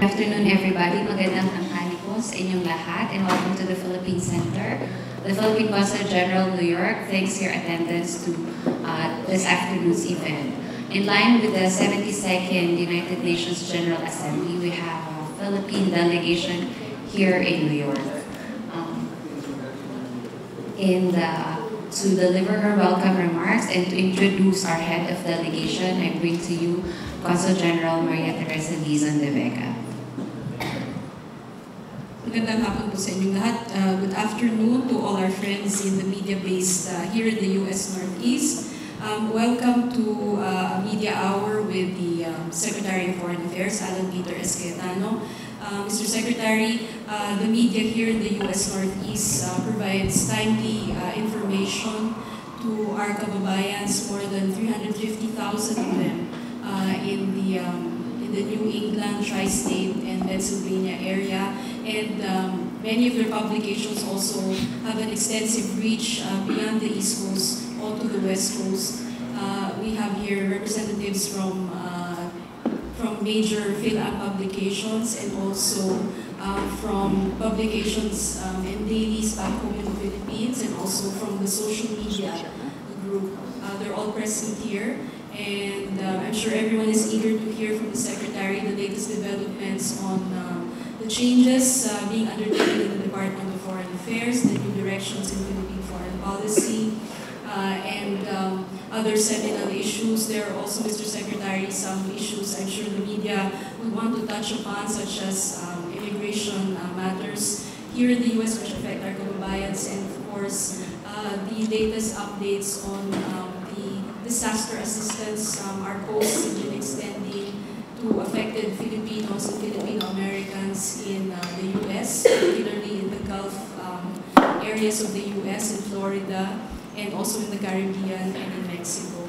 Good afternoon, everybody. Magandang tanghali po sa inyong lahat and welcome to the Philippine Center. The Philippine Consulate General, New York, thanks your attendance to this afternoon's event. In line with the 72nd United Nations General Assembly, we have a Philippine delegation here in New York. To deliver her welcome remarks and to introduce our head of delegation, I bring to you Consul General Maria Teresa Dizon de Vega. Magandang hapon po sa inyong lahat. Good afternoon to all our friends in the media based here in the U.S. Northeast. Welcome to a media hour with the Secretary of Foreign Affairs, Alan Peter Cayetano. Mr. Secretary, the media here in the U.S. Northeast provides timely information to our kababayans, more than 350,000 of them in the New England, Tri-State, and Pennsylvania area. And many of their publications also have an extensive reach beyond the East Coast, all to the West Coast. We have here representatives from major Phil-Am publications and also from publications and dailies back home in the Philippines, and also from the social media group. They're all present here, and I'm sure everyone is eager to hear from the Secretary the latest developments on the changes being undertaken in the Department of Foreign Affairs, the new directions in Philippine foreign policy, and other seminal issues. There are also, Mr. Secretary, some issues I'm sure the media would want to touch upon, such as immigration matters here in the U.S. which affect our kababayans, and of course the latest updates on the disaster assistance our posts have been extending to affected Filipinos and Filipino Americans in the U.S., particularly in the Gulf areas of the U.S. and Florida, and also in the Caribbean and in Mexico.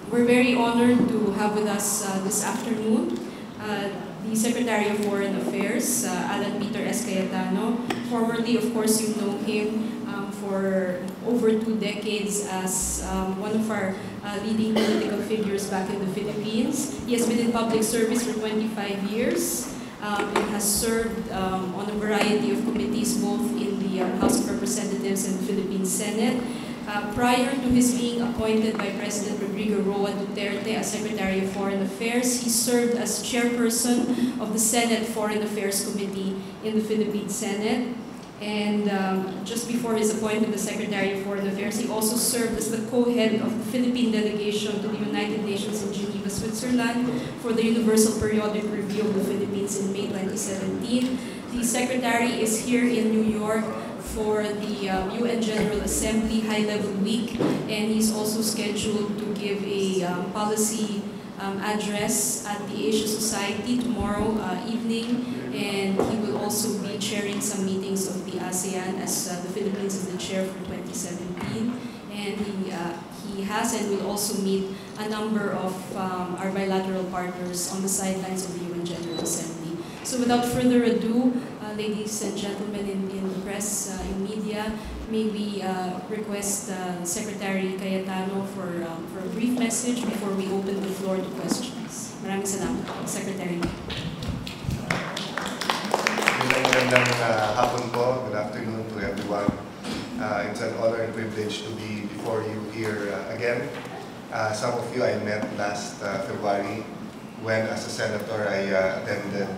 We're very honored to have with us this afternoon the Secretary of Foreign Affairs, Alan Peter Cayetano. Formerly, of course, you know him for over 2 decades as one of our leading political figures back in the Philippines. He has been in public service for 25 years. And has served on a variety of committees, both in the House of Representatives and the Philippine Senate. Prior to his being appointed by President Rodrigo Roa Duterte as Secretary of Foreign Affairs, he served as chairperson of the Senate Foreign Affairs Committee in the Philippine Senate. And just before his appointment as Secretary of Foreign Affairs, he also served as the co-head of the Philippine delegation to the United Nations in Geneva, Switzerland for the Universal Periodic Review of the Philippines in May 2017. The Secretary is here in New York for the UN General Assembly High-Level Week, and he's also scheduled to give a policy address at the Asia Society tomorrow evening, and he will also be chairing some meetings of the ASEAN as the Philippines is the chair for 2017. And he has and will also meet a number of our bilateral partners on the sidelines of the UN General Assembly. So without further ado, ladies and gentlemen in the press, in media, may we request Secretary Cayetano for a brief message before we open the floor to questions. Maraming salamat, Secretary. Magandang hapon po. Good afternoon to everyone. It's an honor and privilege to be before you here again. Some of you I met last February when, as a senator, I attended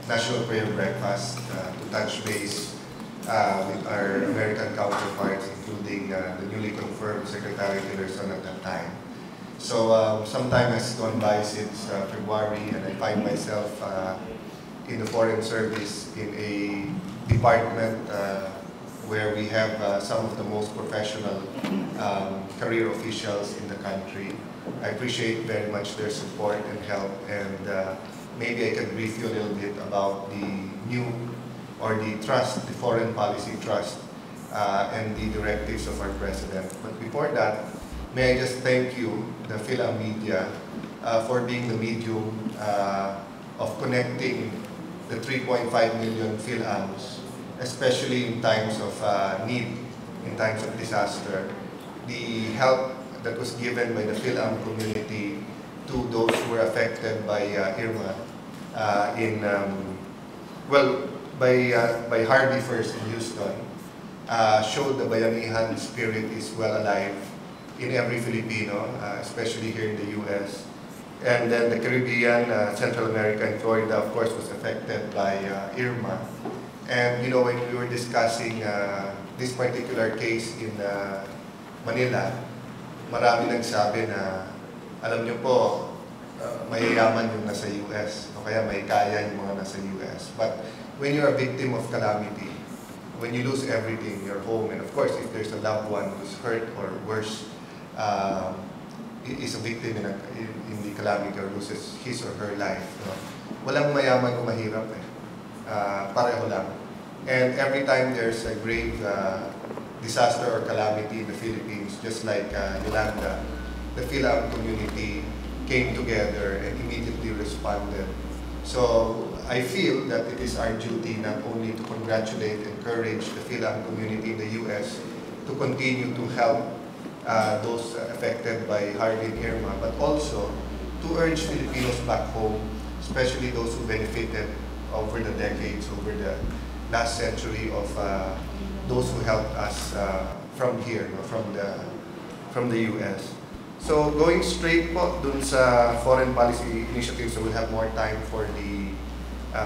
National Prayer Breakfast to touch base with our American counterparts, including the newly confirmed Secretary Tillerson at that time. So some time has gone by since February, and I find myself in the Foreign Service in a department where we have some of the most professional career officials in the country. I appreciate very much their support and help, and maybe I can brief you a little bit about the new, or the trust, the foreign policy trust, and the directives of our President. But before that, may I just thank you, the Phil-Am media, for being the medium of connecting the 3.5 million Phil-Ams, especially in times of need, in times of disaster. The help that was given by the Phil-Am community to those who were affected by Irma well, by Harvey first in Houston, showed the Bayanihan spirit is well alive in every Filipino, especially here in the U.S. And then the Caribbean, Central America, and Florida, of course, was affected by Irma. And you know, when we were discussing this particular case in Manila, marami nagsabi na, alam niyo po, mayayaman yung nasa US, o kaya may kaya yung mga nasa US. But when you're a victim of calamity, when you lose everything, your home, and of course, if there's a loved one who's hurt or worse, is a victim in the calamity or loses his or her life, no? Walang mayaman o mahirap eh. Pareho lang. And every time there's a grave disaster or calamity in the Philippines, just like Yolanda, the Philippine community came together and immediately responded. So I feel that it is our duty not only to congratulate and encourage the Philippine community in the US to continue to help those affected by Harvey and Irma, but also to urge Filipinos back home, especially those who benefited over the decades, over the last century of those who helped us from here, no, from the US. So going straight po dun sa foreign policy initiatives, so we'll have more time for the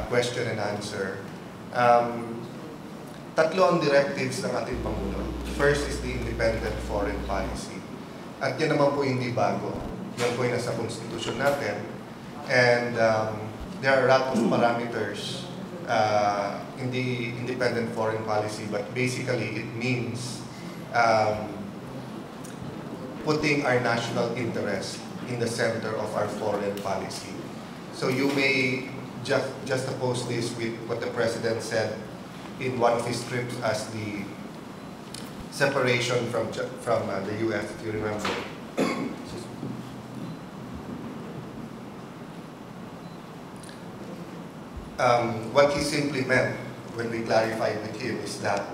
question and answer. Tatlo ang directives ng ating Pangulo. First is the independent foreign policy. At yan naman po hindi bago. Yan po yung nasa Constitution natin. And there are a lot of parameters in the independent foreign policy, but basically it means putting our national interest in the center of our foreign policy. So you may just oppose this with what the President said in one of his trips as the separation from the U.S., if you remember. What he simply meant when we clarified with him is that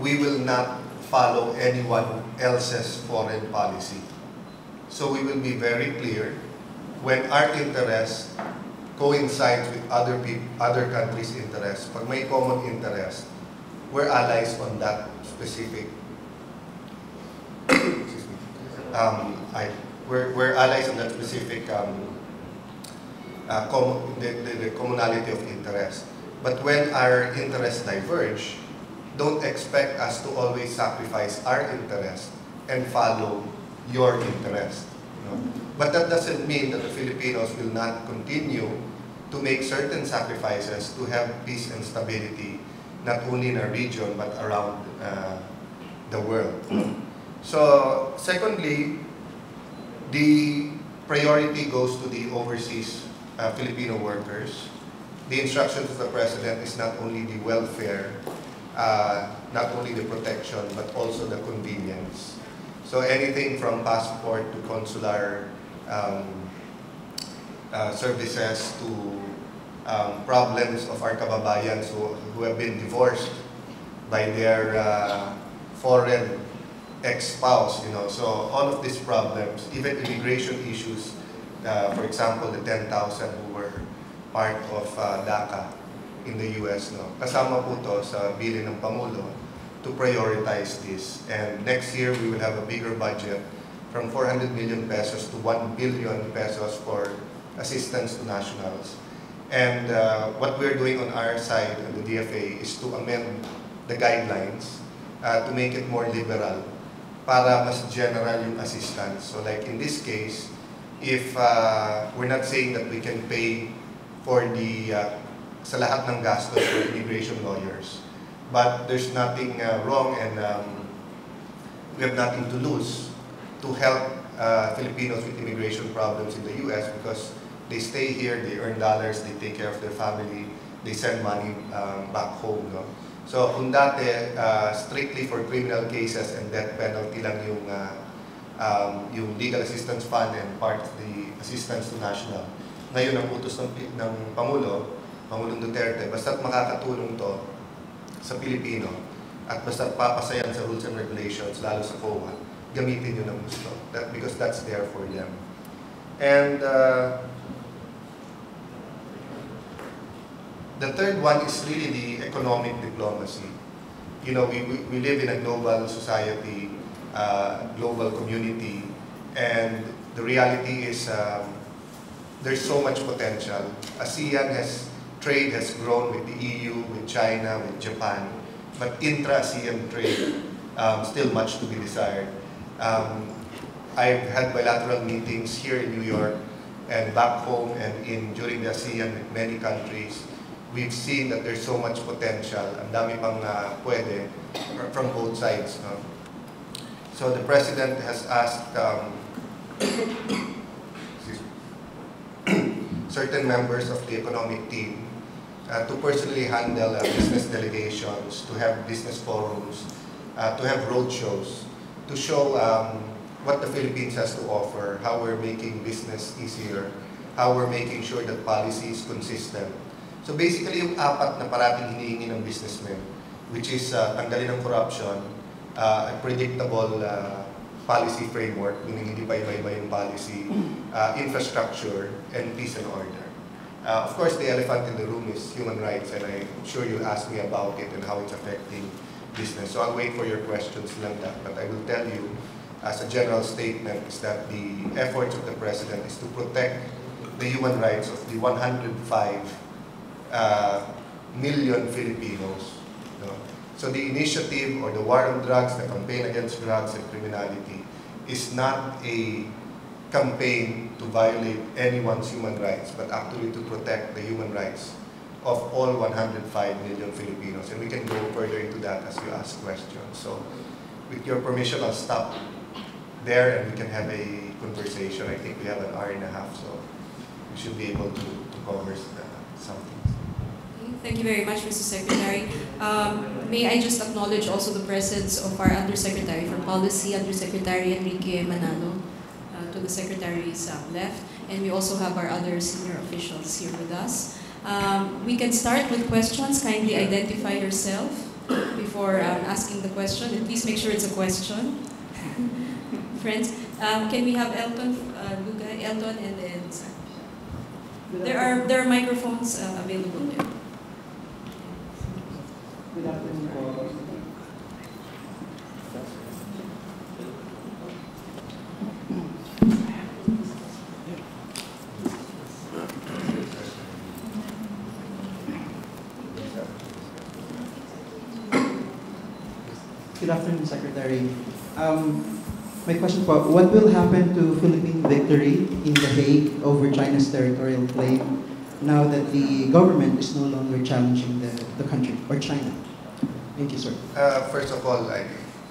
we will not follow anyone else's foreign policy. So we will be very clear when our interests coincides with other countries' interests. Pag may common interest, we're allies on that specific. Excuse me. We're allies on that specific the commonality of interest. But when our interests diverge, don't expect us to always sacrifice our interest and follow your interest. You know? But that doesn't mean that the Filipinos will not continue to make certain sacrifices to have peace and stability, not only in our region, but around the world. So, secondly, the priority goes to the overseas Filipino workers. The instructions of the President is not only the welfare, not only the protection, but also the convenience. So anything from passport to consular services to problems of our kababayans who have been divorced by their foreign ex-spouse, you know. So all of these problems, even immigration issues, for example, the 10,000 who were part of DACA in the US, no. Kasama po to sa bilin ng Pangulo to prioritize this. And next year, we will have a bigger budget from 400 million pesos to 1 billion pesos for assistance to nationals. And what we're doing on our side, on the DFA, is to amend the guidelines to make it more liberal para mas general yung assistance. So like in this case, if we're not saying that we can pay for the sa lahat ng gastos for immigration lawyers, but there's nothing wrong and we have nothing to lose to help Filipinos with immigration problems in the US because they stay here, they earn dollars, they take care of their family, they send money back home. No? So kung dati, strictly for criminal cases and death penalty lang yung legal assistance fund and part of the assistance to national. Ngayon ang utos ng Pangulong Duterte, basta't makakatulong to sa Pilipino at basta't papasayan sa rules and regulations, lalo sa COA, gamitin nyo ng gusto. Because that's there for them. And The third one is really the economic diplomacy. You know, we live in a global society, global community, and the reality is there's so much potential. Trade has grown with the EU, with China, with Japan, but intra-ASEAN trade still much to be desired. I've had bilateral meetings here in New York and back home and during the ASEAN with many countries. We've seen that there's so much potential, ang dami pang pwede from both sides. No? So the President has asked certain members of the economic team to personally handle business delegations, to have business forums, to have roadshows, to show what the Philippines has to offer, how we're making business easier, how we're making sure that policy is consistent. So basically, yung apat na parating hinihingi ng businessmen, which is tanggalin ng corruption, a predictable policy framework, meaning hindi pa iba-iba yung policy, infrastructure, and peace and order. Of course, the elephant in the room is human rights, and I'm sure you'll ask me about it and how it's affecting business. So I'll wait for your questions lang that, but I will tell you, as a general statement, is that the efforts of the President is to protect the human rights of the 105 million Filipinos. No? So the initiative or the war on drugs, the campaign against drugs and criminality is not a campaign to violate anyone's human rights, but actually to protect the human rights of all 105 million Filipinos. And we can go further into that as you ask questions. So with your permission, I'll stop there and we can have a conversation. I think we have an hour and a half, so we should be able to cover something. Thank you very much, Mr. Secretary. May I just acknowledge also the presence of our Undersecretary for Policy, Undersecretary Enrique Manalo, to the Secretary's left. And we also have our other senior officials here with us. We can start with questions. Kindly identify yourself before asking the question. And please make sure it's a question. Friends, can we have Elton, Lugay, Elton, and then there are microphones available there. Good afternoon po. Good afternoon, Secretary. My question po, what will happen to Philippine victory in The Hague over China's territorial claim now that the government is no longer challenging the country or China? Thank you, sir. First of all,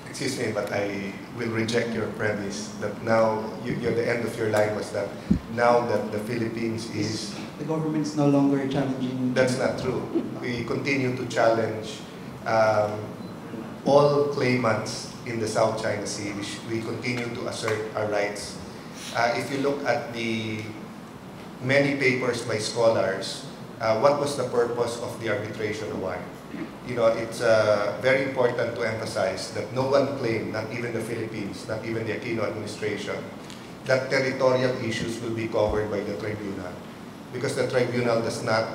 excuse me, but I will reject your premise that now, the end of your line was that now that the Philippines is... The government is no longer challenging... That's not true. We continue to challenge all claimants in the South China Sea. We continue to assert our rights. If you look at the many papers by scholars, what was the purpose of the arbitration award? You know, it's very important to emphasize that no one claimed, not even the Philippines, not even the Aquino administration, that territorial issues will be covered by the tribunal, because the tribunal does not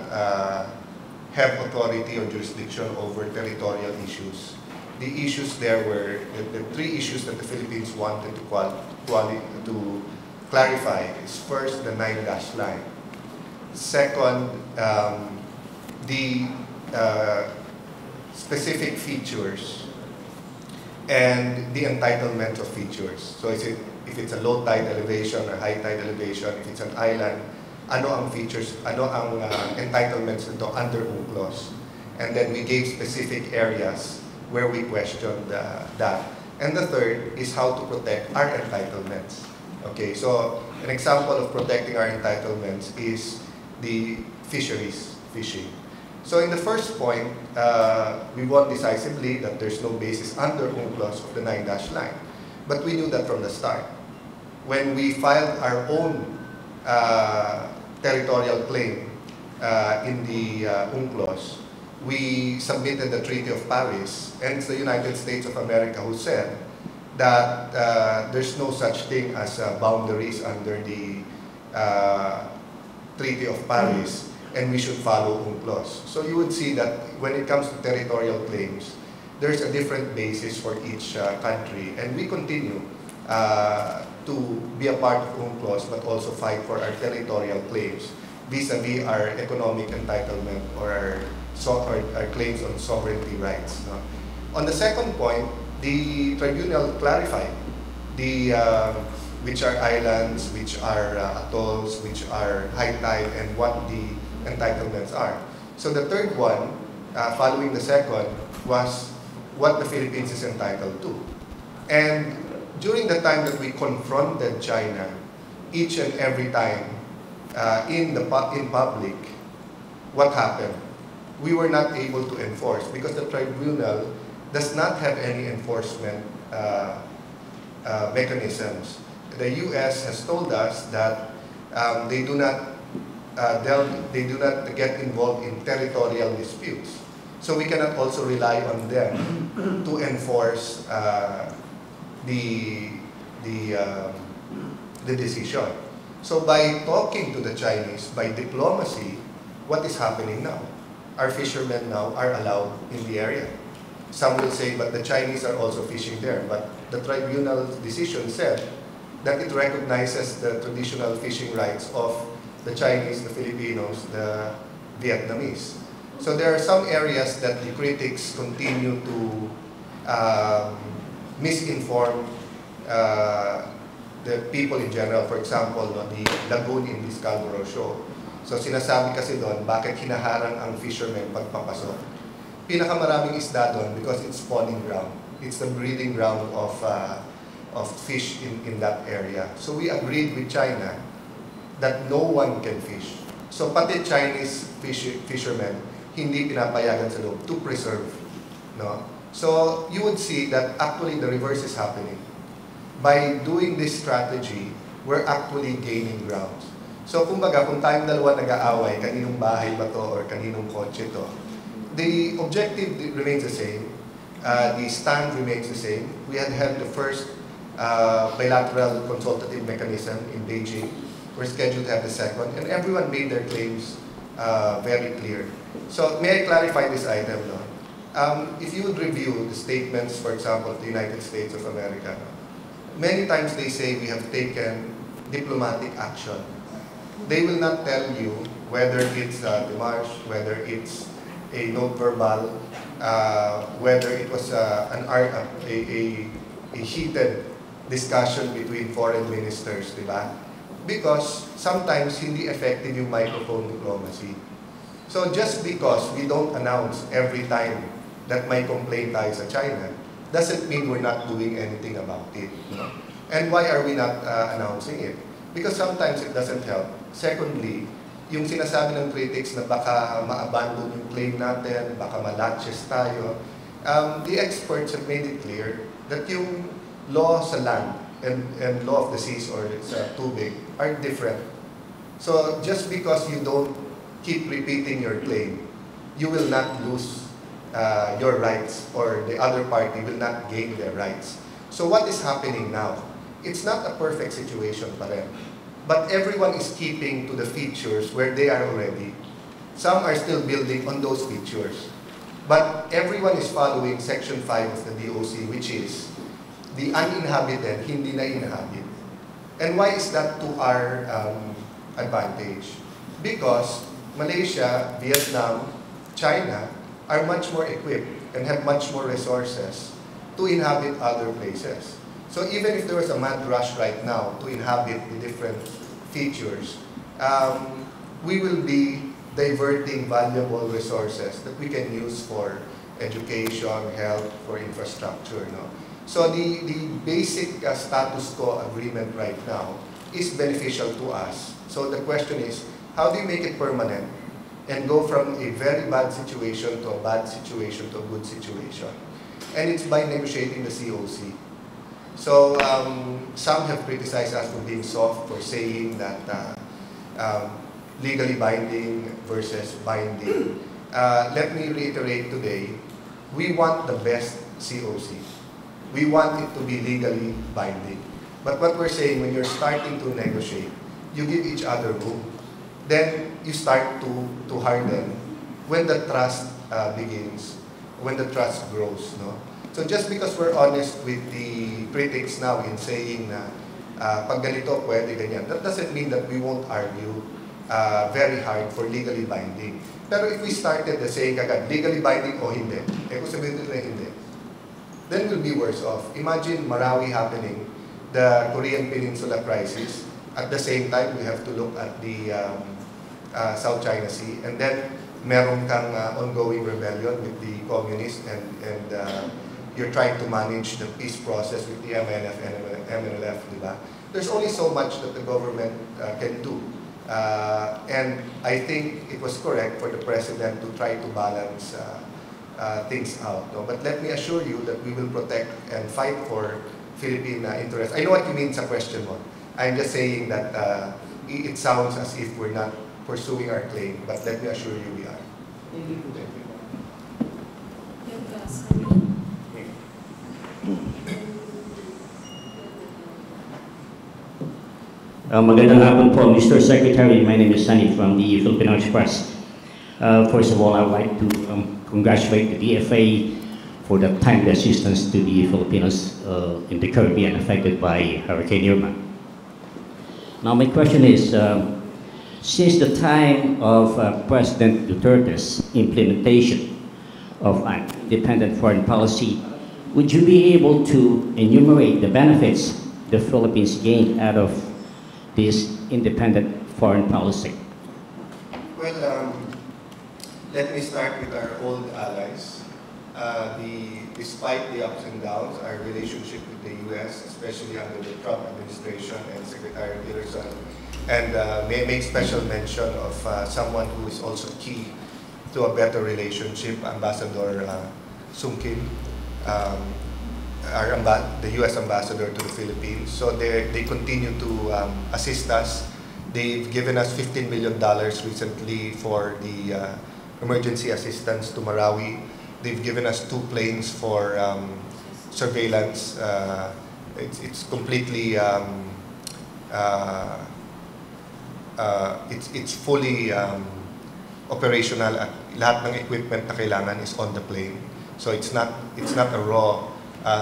have authority or jurisdiction over territorial issues. The issues there were, the three issues that the Philippines wanted to clarify is first, the 9-dash line. Second, the specific features and the entitlement of features. So if it's a low tide elevation or high tide elevation, if it's an island, ano ang features, ano ang entitlements nito under UNCLOS. And then we gave specific areas where we questioned that. And the third is how to protect our entitlements. Okay, so an example of protecting our entitlements is the fisheries, fishing. So in the first point, we won decisively that there's no basis under UNCLOS of the 9-dash line. But we knew that from the start. When we filed our own territorial claim in the UNCLOS, we submitted the Treaty of Paris, and it's the United States of America who said that there's no such thing as boundaries under the Treaty of Paris. and we should follow UNCLOS. So you would see that when it comes to territorial claims, there's a different basis for each country, and we continue to be a part of UNCLOS but also fight for our territorial claims vis-a-vis our economic entitlement or our claims on sovereignty rights. No? On the second point, the tribunal clarified which are islands, which are atolls, which are high tide, and what the entitlements are. So the third one, following the second, was what the Philippines is entitled to. And during the time that we confronted China, each and every time in public, what happened? We were not able to enforce because the tribunal does not have any enforcement mechanisms. The U.S. has told us that they do not get involved in territorial disputes. So we cannot also rely on them to enforce the decision. So by talking to the Chinese, by diplomacy, what is happening now? Our fishermen now are allowed in the area. Some will say, but the Chinese are also fishing there. But the tribunal's decision said that it recognizes the traditional fishing rights of the Chinese, the Filipinos, the Vietnamese. So there are some areas that the critics continue to misinform the people in general. For example, the lagoon in the Scarborough Shoal. So sinasabi kasi doon, bakit hinaharang ang fishermen pagpapasok? Pinakamaraming isda doon because it's spawning ground. It's the breeding ground of fish in that area. So we agreed with China that no one can fish. So pati Chinese fishermen, hindi pinapayagan sa loob to preserve. No? So you would see that actually the reverse is happening. By doing this strategy, we're actually gaining ground. So kumbaga, kung tayong dalawa nag-aaway, kaninong bahay ba to or kaninong kotse to, the objective remains the same. The stand remains the same. We had the first bilateral consultative mechanism in Beijing. We're scheduled to have the second, and everyone made their claims very clear. So may I clarify this item? No? If you would review the statements, for example, of the United States of America, many times they say we have taken diplomatic action. They will not tell you whether it's a démarche, whether it's a note verbal, whether it was a heated discussion between foreign ministers, di ba? Because sometimes hindi effective yung microphone diplomacy. So just because we don't announce every time that may complaint tayo sa China, doesn't mean we're not doing anything about it. No? And why are we not announcing it? Because sometimes it doesn't help. Secondly, yung sinasabi ng critics na baka ma-abandon yung claim natin, baka ma-latches tayo, the experts have made it clear that yung law sa land and law of the seas or sa tubig are different. So just because you don't keep repeating your claim, you will not lose your rights, or the other party will not gain their rights. So what is happening now? It's not a perfect situation pa rin. But everyone is keeping to the features where they are already. Some are still building on those features. But everyone is following Section 5 of the DOC, which is the uninhabited, hindi na inhabit. And why is that to our advantage? Because Malaysia, Vietnam, China are much more equipped and have much more resources to inhabit other places. So even if there was a mad rush right now to inhabit the different features, we will be diverting valuable resources that we can use for education, health, for infrastructure. No? So the basic status quo agreement right now is beneficial to us. So the question is, how do you make it permanent and go from a very bad situation to a bad situation to a good situation? And it's by negotiating the COC. So some have criticized us for being soft, for saying that legally binding versus binding. Let me reiterate today, we want the best COC. We want it to be legally binding. But what we're saying, when you're starting to negotiate, you give each other room. then you start to harden when the trust begins, when the trust grows. No? So just because we're honest with the critics now in saying na pag ganito pwede ganyan, that doesn't mean that we won't argue very hard for legally binding. Pero if we started saying agad, legally binding o hindi, kung sabihin nila hindi, then we'll be worse off. Imagine Marawi happening, the Korean Peninsula crisis. At the same time, we have to look at the South China Sea. And then, meron kang ongoing rebellion with the communists and you're trying to manage the peace process with the MNF and MNLF, diba? There's only so much that the government can do. And I think it was correct for the President to try to balance things out. No? But let me assure you that we will protect and fight for Philippine interests. I know what you mean sa question mo. I'm just saying that it sounds as if we're not pursuing our claim, but let me assure you we are. Thank you. Magandang hapon po, Mr. Secretary. My name is Sunny from the Filipino Express. First of all, I would like to congratulate the DFA for the timely assistance to the Filipinos in the Caribbean affected by Hurricane Irma. Now, my question is, since the time of President Duterte's implementation of an independent foreign policy, would you be able to enumerate the benefits the Philippines gained out of this independent foreign policy? Well, let me start with our old allies. Despite the ups and downs, our relationship with the U.S., especially under the Trump administration and Secretary Tillerson, and may make special mention of someone who is also key to a better relationship, Ambassador Sung Kim, the U.S. ambassador to the Philippines. So they continue to assist us. They've given us $15 million recently for the emergency assistance to Marawi. They've given us 2 planes for surveillance. It's completely it's fully operational at lahat ng equipment na kailangan is on the plane. So it's not a raw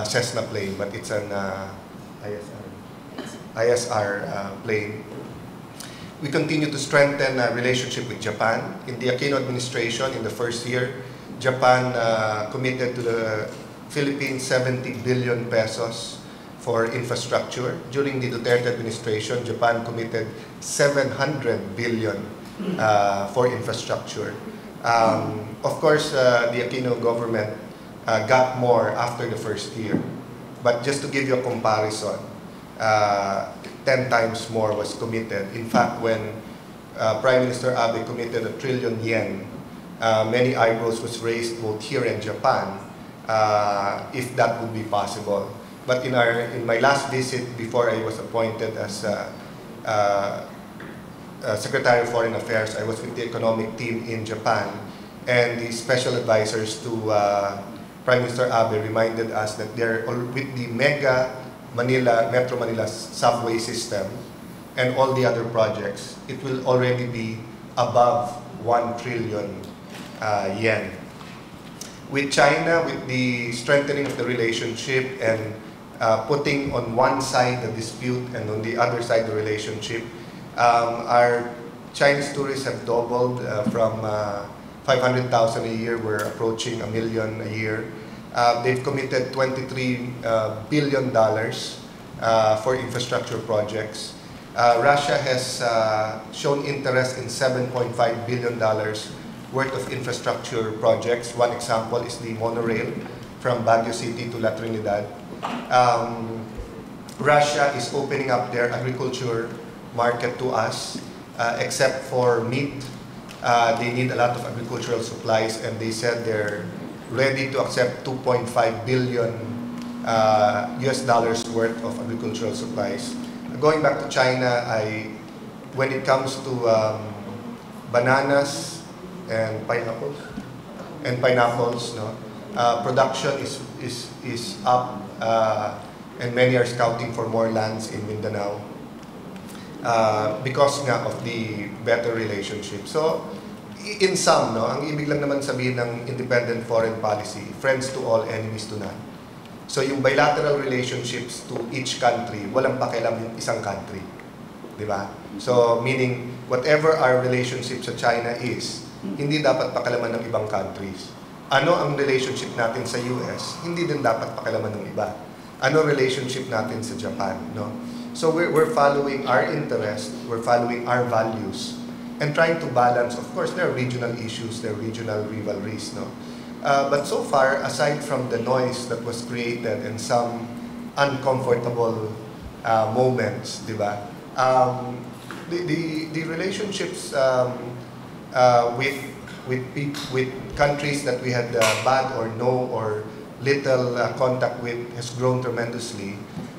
Cessna plane, but it's an ISR plane. We continue to strengthen our relationship with Japan. In the Aquino administration, in the first year, Japan committed to the Philippines 70 billion pesos for infrastructure. During the Duterte administration, Japan committed 700 billion for infrastructure. Of course, the Aquino government got more after the first year. But just to give you a comparison, 10 times more was committed. In fact, when Prime Minister Abe committed 1 trillion yen, many eyebrows was raised both here and Japan if that would be possible. But in my last visit before I was appointed as Secretary of Foreign Affairs, I was with the economic team in Japan, and the special advisors to Prime Minister Abe reminded us that with the Metro Manila subway system and all the other projects, it will already be above 1 trillion yen. With China, with the strengthening of the relationship and putting on one side the dispute and on the other side the relationship, our Chinese tourists have doubled from 500,000 a year. We're approaching 1 million a year. They've committed $23 billion for infrastructure projects. Russia has shown interest in $7.5 billion worth of infrastructure projects. One example is the monorail from Baguio City to La Trinidad. Russia is opening up their agriculture market to us, except for meat. They need a lot of agricultural supplies, and they said they're ready to accept $2.5 billion US dollars worth of agricultural supplies. Going back to China, when it comes to bananas and pineapples, no, production is up, and many are scouting for more lands in Mindanao. because nga of the better relationship. So, in sum, no, ang ibig lang naman sabihin ng independent foreign policy, friends to all, enemies to none. So, yung bilateral relationships to each country, walang pakialam yung isang country. Di ba? So, meaning, whatever our relationship sa China is, hindi dapat pakialaman ng ibang countries. Ano ang relationship natin sa US, hindi din dapat pakialaman ng iba. Ano relationship natin sa Japan, no? So we're following our interest, we're following our values, and trying to balance. Of course, there are regional issues, there are regional rivalries, no? But so far, aside from the noise that was created and some uncomfortable moments, di ba? The relationships with countries that we had bad or no or little contact with has grown tremendously.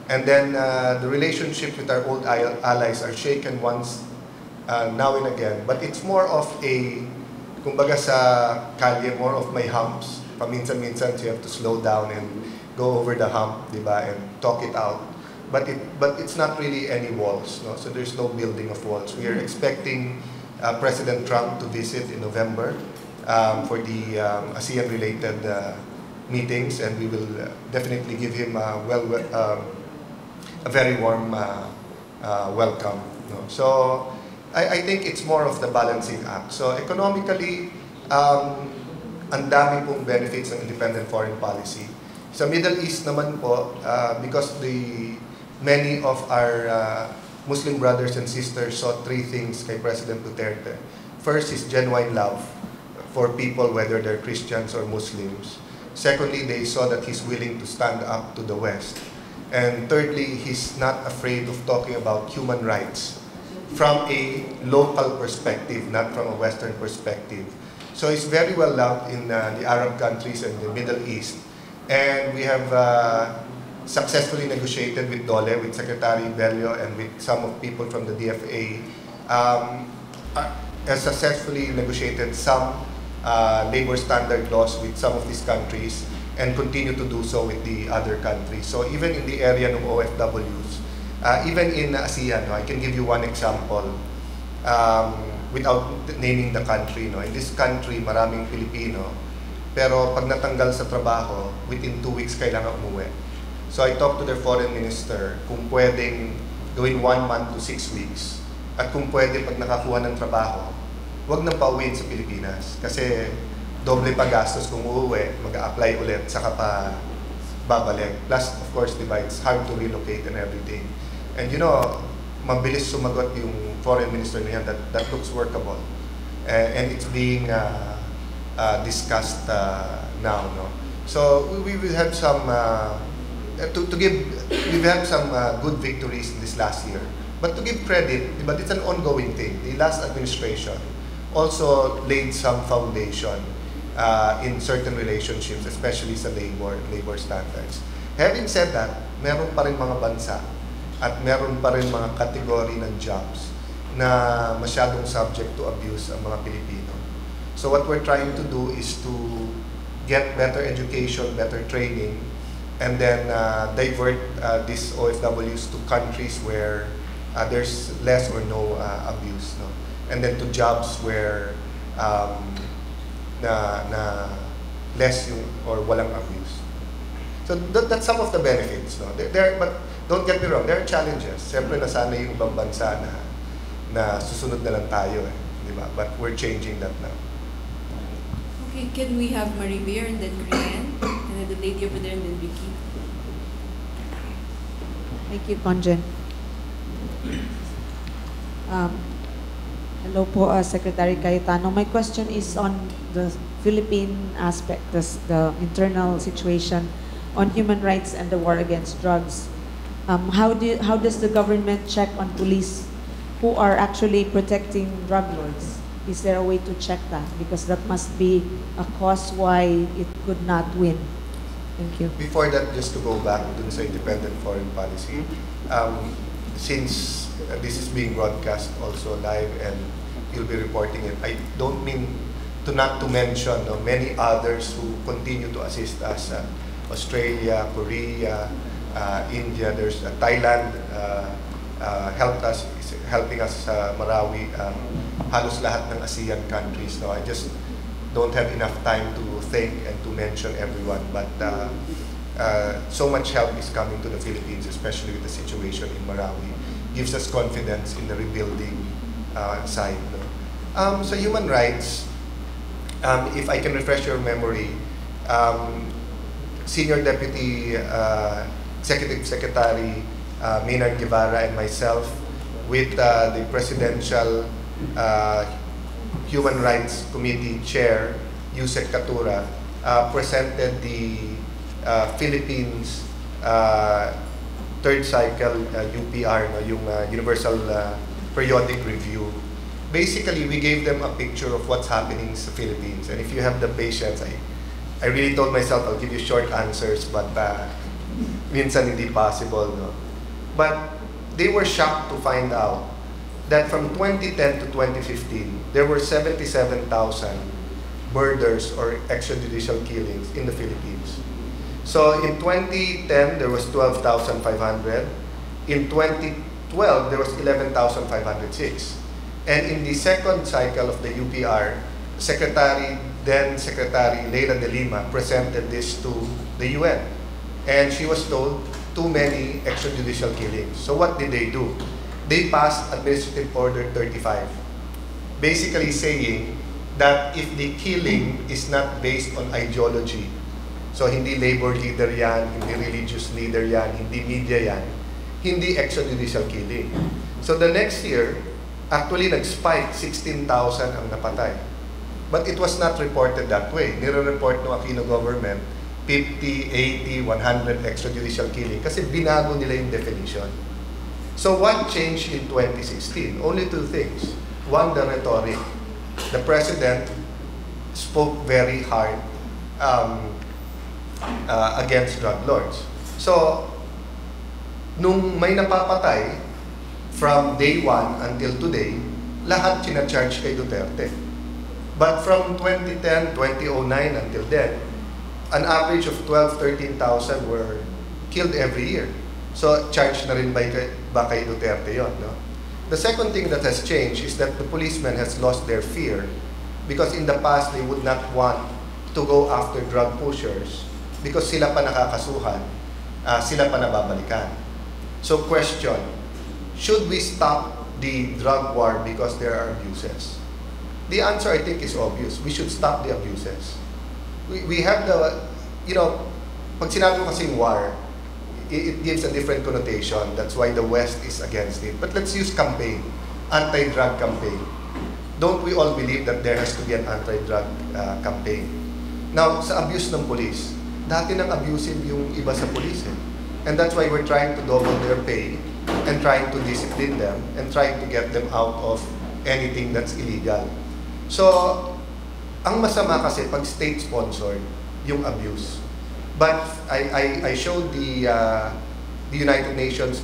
And then the relationship with our old allies are shaken once now and again. But it's more of a, kumbaga sa kalye, more of may humps. Paminsan-minsan, so you have to slow down and go over the hump, di ba, and talk it out. But it's not really any walls, no? So there's no building of walls. We are expecting President Trump to visit in November for the ASEAN-related meetings, and we will definitely give him a very warm welcome. No? So I think it's more of the balancing act. So economically, ang dami pong benefits ng independent foreign policy. Sa Middle East naman po, because many of our Muslim brothers and sisters saw three things kay President Duterte. First is genuine love for people, whether they're Christians or Muslims. Secondly, they saw that he's willing to stand up to the West. And thirdly, he's not afraid of talking about human rights from a local perspective, not from a Western perspective. So he's very well loved in the Arab countries and the Middle East. And we have successfully negotiated with Dole, with Secretary Bello, and with some of people from the DFA, has successfully negotiated some labor standard laws with some of these countries and continue to do so with the other countries. So even in the area ng OFWs, even in ASEAN, no, I can give you one example without naming the country. No. In this country, maraming Pilipino, pero pag natanggal sa trabaho, within 2 weeks kailangan umuwi. So I talked to their foreign minister kung pwedeng gawin 1 month to 6 weeks. At kung pwede pag nakakuha ng trabaho, huwag nang pauwiin sa Pilipinas. Kasi doble pa gastos kung uuwi, mag-a-apply ulit, saka pa babalik. Plus, of course, diba, it's hard to relocate and everything. And you know, mabilis sumagot yung foreign minister niya that looks workable. And it's being discussed now. No? So we will have some... we've had some good victories in this last year. But to give credit, but it's an ongoing thing. The last administration also laid some foundation in certain relationships, especially sa labor standards. Having said that, meron pa rin mga bansa at meron pa rin mga category ng jobs na masyadong subject to abuse ang mga Pilipino. So what we're trying to do is to get better education, better training, and then divert these OFWs to countries where there's less or no abuse, no? And then to jobs where less yung, or walang abuse. So that's some of the benefits, no? But don't get me wrong, there are challenges. Siyempre nasanay yung ibang bansa na susunod na lang tayo, di ba? But we're changing that now. Okay, can we have Maribir and then Brian? And then the lady over there and then Vicky. Thank you, Conjen. Hello po, Secretary Cayetano. My question is on the Philippine aspect, the internal situation on human rights and the war against drugs. How does the government check on police who are actually protecting drug lords? Is there a way to check that? Because that must be a cause why it could not win. Thank you. Before that, just to go back to the independent foreign policy, since this is being broadcast also live and you'll be reporting it, I don't mean to not to mention many others who continue to assist us, Australia, Korea, India, there's Thailand, helping us sa Marawi, halos lahat ng ASEAN countries. No? I just don't have enough time to thank and to mention everyone, but so much help is coming to the Philippines, especially with the situation in Marawi. Gives us confidence in the rebuilding side. No? So human rights, if I can refresh your memory, Senior Deputy Executive Secretary Maynard Guevara and myself, with the Presidential Human Rights Committee Chair, Yusek Katura, presented the Philippines third cycle UPR, no, yung Universal Periodic Review. Basically, we gave them a picture of what's happening sa Philippines. And if you have the patience, I really told myself I'll give you short answers, but minsan hindi possible. No? But they were shocked to find out that from 2010 to 2015, there were 77,000 murders or extrajudicial killings in the Philippines. So in 2010, there was 12,500. In 2012, there was 11,506. And in the second cycle of the UPR, then Secretary Leila de Lima presented this to the UN. And she was told, too many extrajudicial killings. So what did they do? They passed Administrative Order 35, basically saying that if the killing is not based on ideology, so hindi labor leader yan, hindi religious leader yan, hindi media yan, hindi extrajudicial killing. So the next year, actually nag-spike, 16,000 ang napatay. But it was not reported that way. Nire-report ng Aquino government, 50, 80, 100 extrajudicial killing kasi binago nila yung definition. So what changed in 2016? Only two things. One, the rhetoric. The president spoke very hard against drug lords. So, nung may napapatay, from day 1 until today, lahat sinacharge kay Duterte. But from 2010, 2009 until then, an average of 12,000, 13,000 were killed every year. So, charged na rin ba kay Duterte yun, no? The second thing that has changed is that the policemen has lost their fear because in the past, they would not want to go after drug pushers because sila pa nakakasuhan, sila pa nababalikan. So, question, should we stop the drug war because there are abuses? The answer, I think, is obvious. We should stop the abuses. We have the, pag sinabi mo kasing war, it gives a different connotation. That's why the West is against it. But let's use campaign, anti-drug campaign. Don't we all believe that there has to be an anti-drug campaign? Now, sa abuse ng police, dati nang abusive yung iba sa police. And that's why we're trying to double their pay and trying to discipline them and trying to get them out of anything that's illegal. So, ang masama kasi pag state-sponsored yung abuse. But I showed the United Nations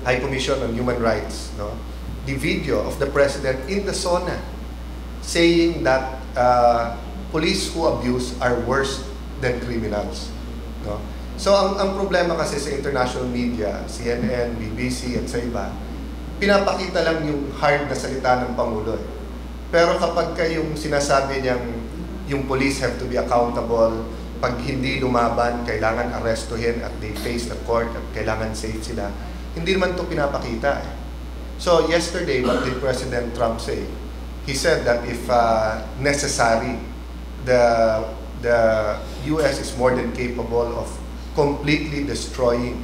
High Commission on Human Rights, no, the video of the president in the sauna saying that police who abuse are worse than criminals. No? So ang problema kasi sa international media, CNN, BBC at sa iba, pinapakita lang yung hard na salita ng Pangulo. Pero kapag yung sinasabi niyang yung police have to be accountable, pag hindi lumaban, kailangan arestuhin at they face the court at kailangan safe sila, hindi naman ito pinapakita. So yesterday, what did President Trump say? He said that if necessary, the US is more than capable of completely destroying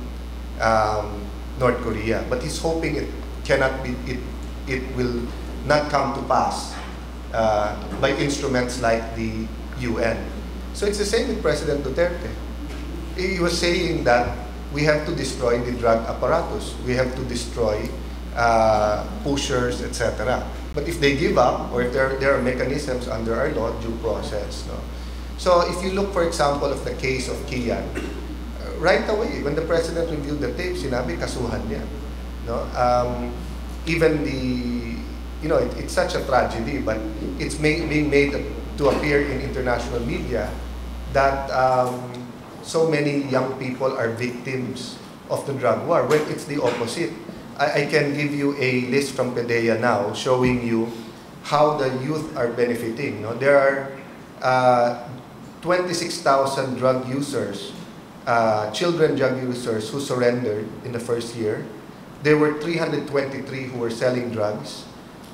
North Korea. But he's hoping it will not come to pass by instruments like the UN. So it's the same with President Duterte. He was saying that we have to destroy the drug apparatus. We have to destroy pushers, etc. But if they give up, or if there are mechanisms under our law, due process. No? So if you look, for example, of the case of Kian, right away, when the president reviewed the tape, sinabi kasuhan niya. No? Even it's such a tragedy, but it's being made to appear in international media that so many young people are victims of the drug war, when it's the opposite. I can give you a list from PDEA now showing you how the youth are benefiting. No? There are 26,000 drug users, children drug users who surrendered in the first year. There were 323 who were selling drugs.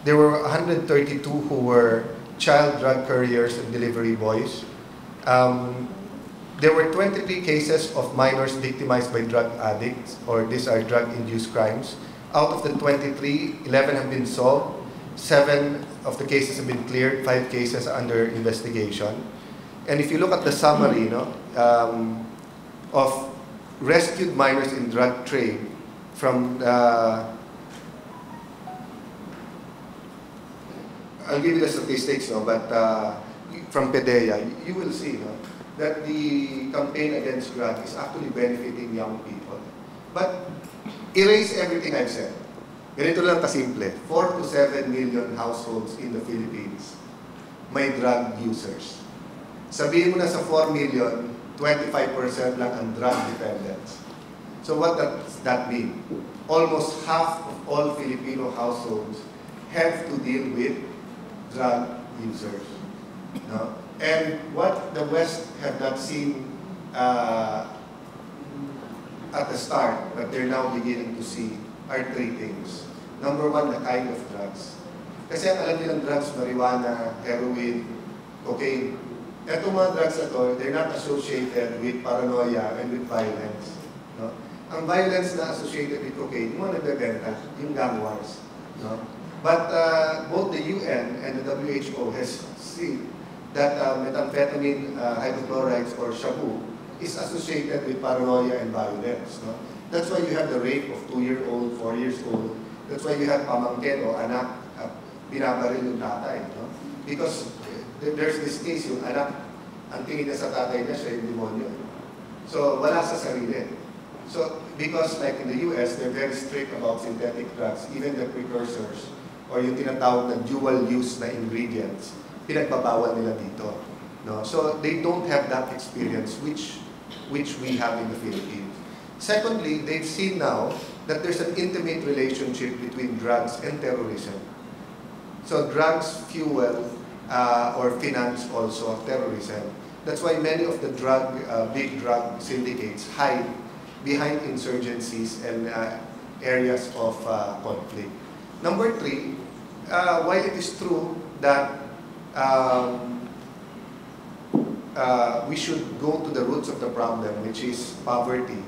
There were 132 who were child drug couriers and delivery boys. There were 23 cases of minors victimized by drug addicts, or these are drug-induced crimes. Out of the 23, 11 have been solved. 7 of the cases have been cleared. 5 cases are under investigation. And if you look at the summary, of rescued minors in drug trade from I'll give you the statistics, but from PDEA, you will see that the campaign against drug is actually benefiting young people. But erase everything I've said. Ganito lang kasimple. 4 to 7 million households in the Philippines may drug users. Sabihin mo na sa 4 million, 25% lang ang drug dependents. So what does that mean? Almost half of all Filipino households have to deal with drug users. No? And what the West have not seen at the start, but they're now beginning to see, are 3 things. Number 1, the kind of drugs. Kasi ang alam nilang drugs, marijuana, heroin, cocaine. Etong mga drugs na to, they're not associated with paranoia and with violence. No? Ang violence na associated with cocaine, yung mga nagbebenta, yung gang wars. No? But both the UN and the WHO has seen that methamphetamine, hydrochlorides, or shabu is associated with paranoia and violence. No? That's why you have the rape of 2-year-old, 4 years old. That's why you have pamangkin o anak, binabaril yung tatay. No? Because there's this case, yung anak, ang tingin niya sa tatay niya, siya yung demonyo. So, wala sa sarili. So, because like in the US, they're very strict about synthetic drugs, even the precursors, or yung tinatawag na dual use na ingredients, pinagbabawal nila dito. No? So, they don't have that experience which we have in the Philippines. Secondly, they've seen now that there's an intimate relationship between drugs and terrorism. So, drugs fuel or finance also terrorism. That's why many of the big drug syndicates hide behind insurgencies and areas of conflict. Number 3, while it is true that we should go to the roots of the problem, which is poverty,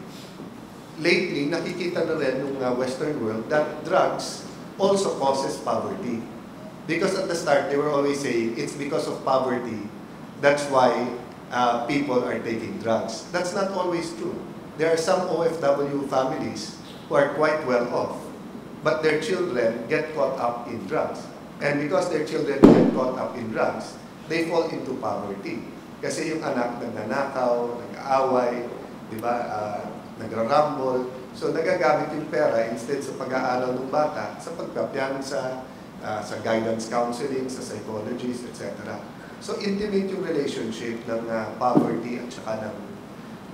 lately, nakikita na rin ng Western world that drugs also causes poverty. Because at the start, they were always saying, it's because of poverty, that's why people are taking drugs. That's not always true. There are some OFW families who are quite well off, but their children get caught up in drugs. And because their children get caught up in drugs, they fall into poverty. Kasi yung anak nagnanakaw, nag-aaway, di ba, nagrarambol. So nagagamit yung pera instead sa pag-aaral ng bata sa pagkapyan sa guidance counseling, sa psychologists, etc. So intimate yung relationship ng poverty at saka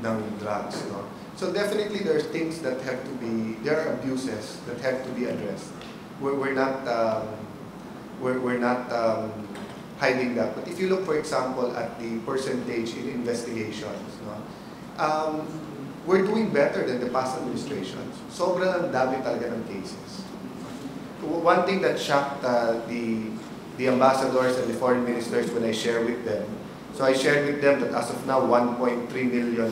ng drugs. No? So definitely there's things that have to be, there are abuses that have to be addressed. We're not hiding that. But if you look, for example, at the percentage in investigations, no? We're doing better than the past administrations. Sobrang dami talaga ng cases. One thing that shocked the ambassadors and the foreign ministers when I shared with them, so I shared with them that as of now, 1.3 million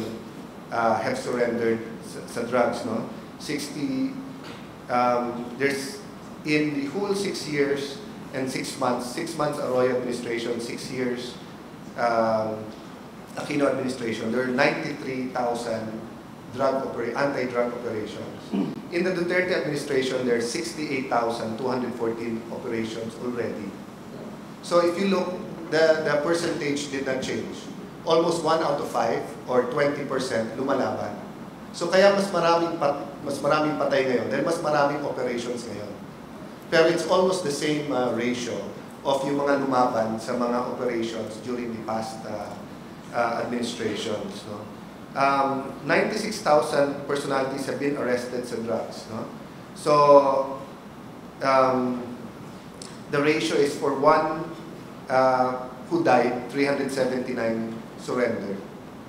have surrendered sa drugs. No? 60, there's in the whole 6 years and 6 months, 6 months Arroyo administration, 6 years Aquino administration, there are 93,000 anti-drug operations. In the Duterte administration, there are 68,214 operations already. So if you look, the percentage did not change. Almost 1 out of 5 or 20% lumalaban. So kaya mas maraming patay ngayon dahil mas maraming operations ngayon. Pero it's almost the same ratio of yung mga lumaban sa mga operations during the past administrations. No? 96,000 personalities have been arrested sa drugs. No? So, the ratio is for one who died, 379 surrendered.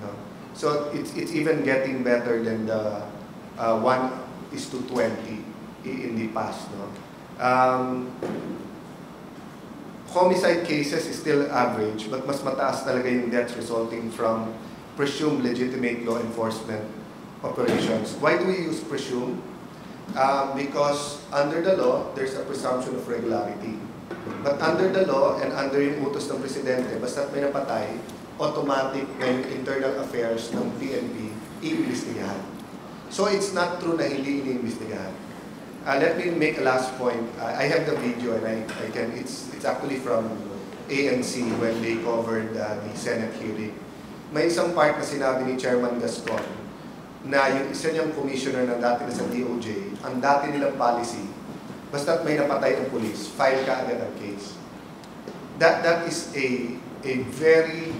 No? So, it's even getting better than the 1:20 in the past. No? Homicide cases is still average, but mas mataas talaga yung deaths resulting from presumed legitimate law enforcement operations. Why do we use presume? Because under the law, there's a presumption of regularity. But under the law and under yung utos ng presidente, basta't may napatay, automatic na yung internal affairs ng PNP iimbestigahan. So it's not true na hindi iniimbestigahan. Let me make a last point. I have the video and I can. It's actually from ANC when they covered the Senate hearing. May isang part na sinabi ni Chairman Gascon na yung isa niyang commissioner na dati na sa DOJ, ang dati nilang policy, basta't may napatay ng police, file ka agad ang case. That is a very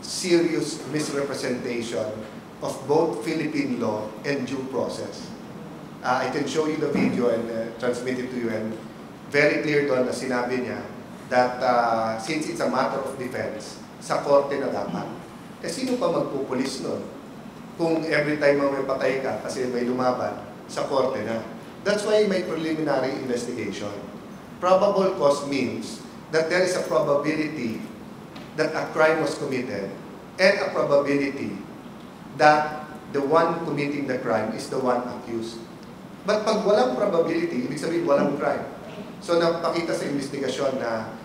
serious misrepresentation of both Philippine law and due process. I can show you the video and transmit it to you, and very clear doon na sinabi niya that since it's a matter of defense, sa korte na dapat. Kasi sino pa magpupulis nun? Kung every time may patay ka kasi may lumaban, sa korte na. That's why may preliminary investigation. Probable cause means that there is a probability that a crime was committed and a probability that the one committing the crime is the one accused. But pag walang probability, ibig sabihin walang crime. So napakita sa investigasyon na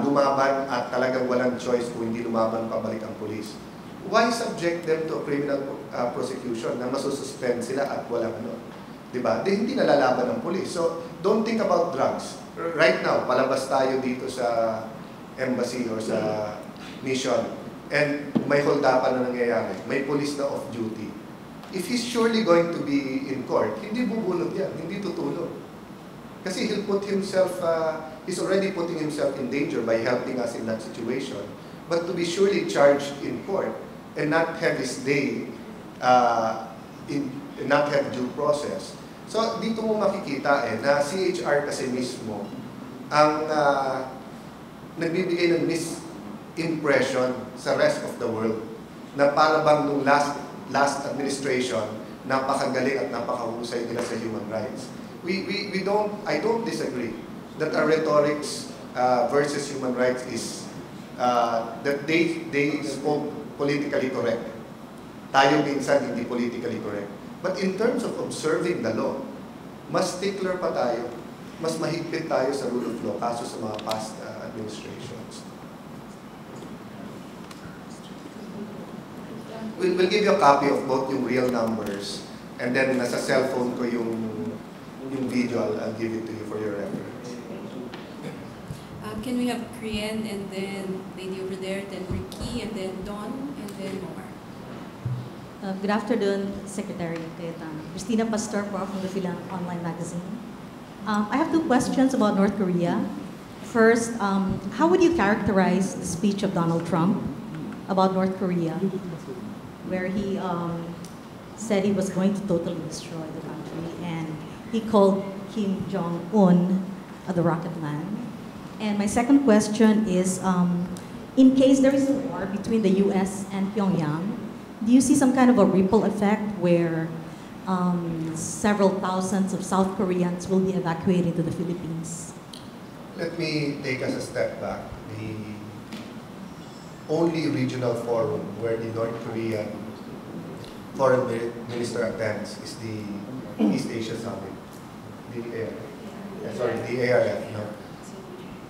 lumaban at talagang walang choice kung hindi lumaban pabalik ang police. Why subject them to a criminal prosecution na masususpend sila at walang ano? Diba? Hindi nalalaban ng police. So don't think about drugs. Right now, palabas tayo dito sa embassy or sa mission and may holdapan na nangyayari. May police na off-duty. If he's surely going to be in court, hindi bubulot yan, hindi tutulog. Kasi he'll put himself, he's already putting himself in danger by helping us in that situation. But to be surely charged in court and not have his day, not have due process. So dito mo makikita na CHR kasi mismo ang nagbibigay ng misimpression sa rest of the world na para bang nung last administration, napakagaling at napakahusay nila sa human rights. I don't disagree that our rhetorics versus human rights is that they spoke politically correct. Tayo minsan hindi politically correct. But in terms of observing the law, mas stickler pa tayo, mas mahigpit tayo sa rule of law kaso sa mga past administrations. We'll give you a copy of both yung real numbers and then nasa cellphone ko yung video. I'll give it to you for your reference. Can we have Krian and then lady over there, then Ricky and then Don and then Omar? Good afternoon, Secretary Cayetano. Christina Pastor po from the Philippine Online Magazine. I have two questions about North Korea. First, how would you characterize the speech of Donald Trump about North Korea, where he said he was going to totally destroy the country, and he called Kim Jong-un the rocket man? And my second question is, in case there is a war between the US and Pyongyang, do you see some kind of a ripple effect where several thousands of South Koreans will be evacuated to the Philippines? Let me take us a step back. The only regional forum where the North Korean foreign minister attends is the East Asia Summit. The ARF, no?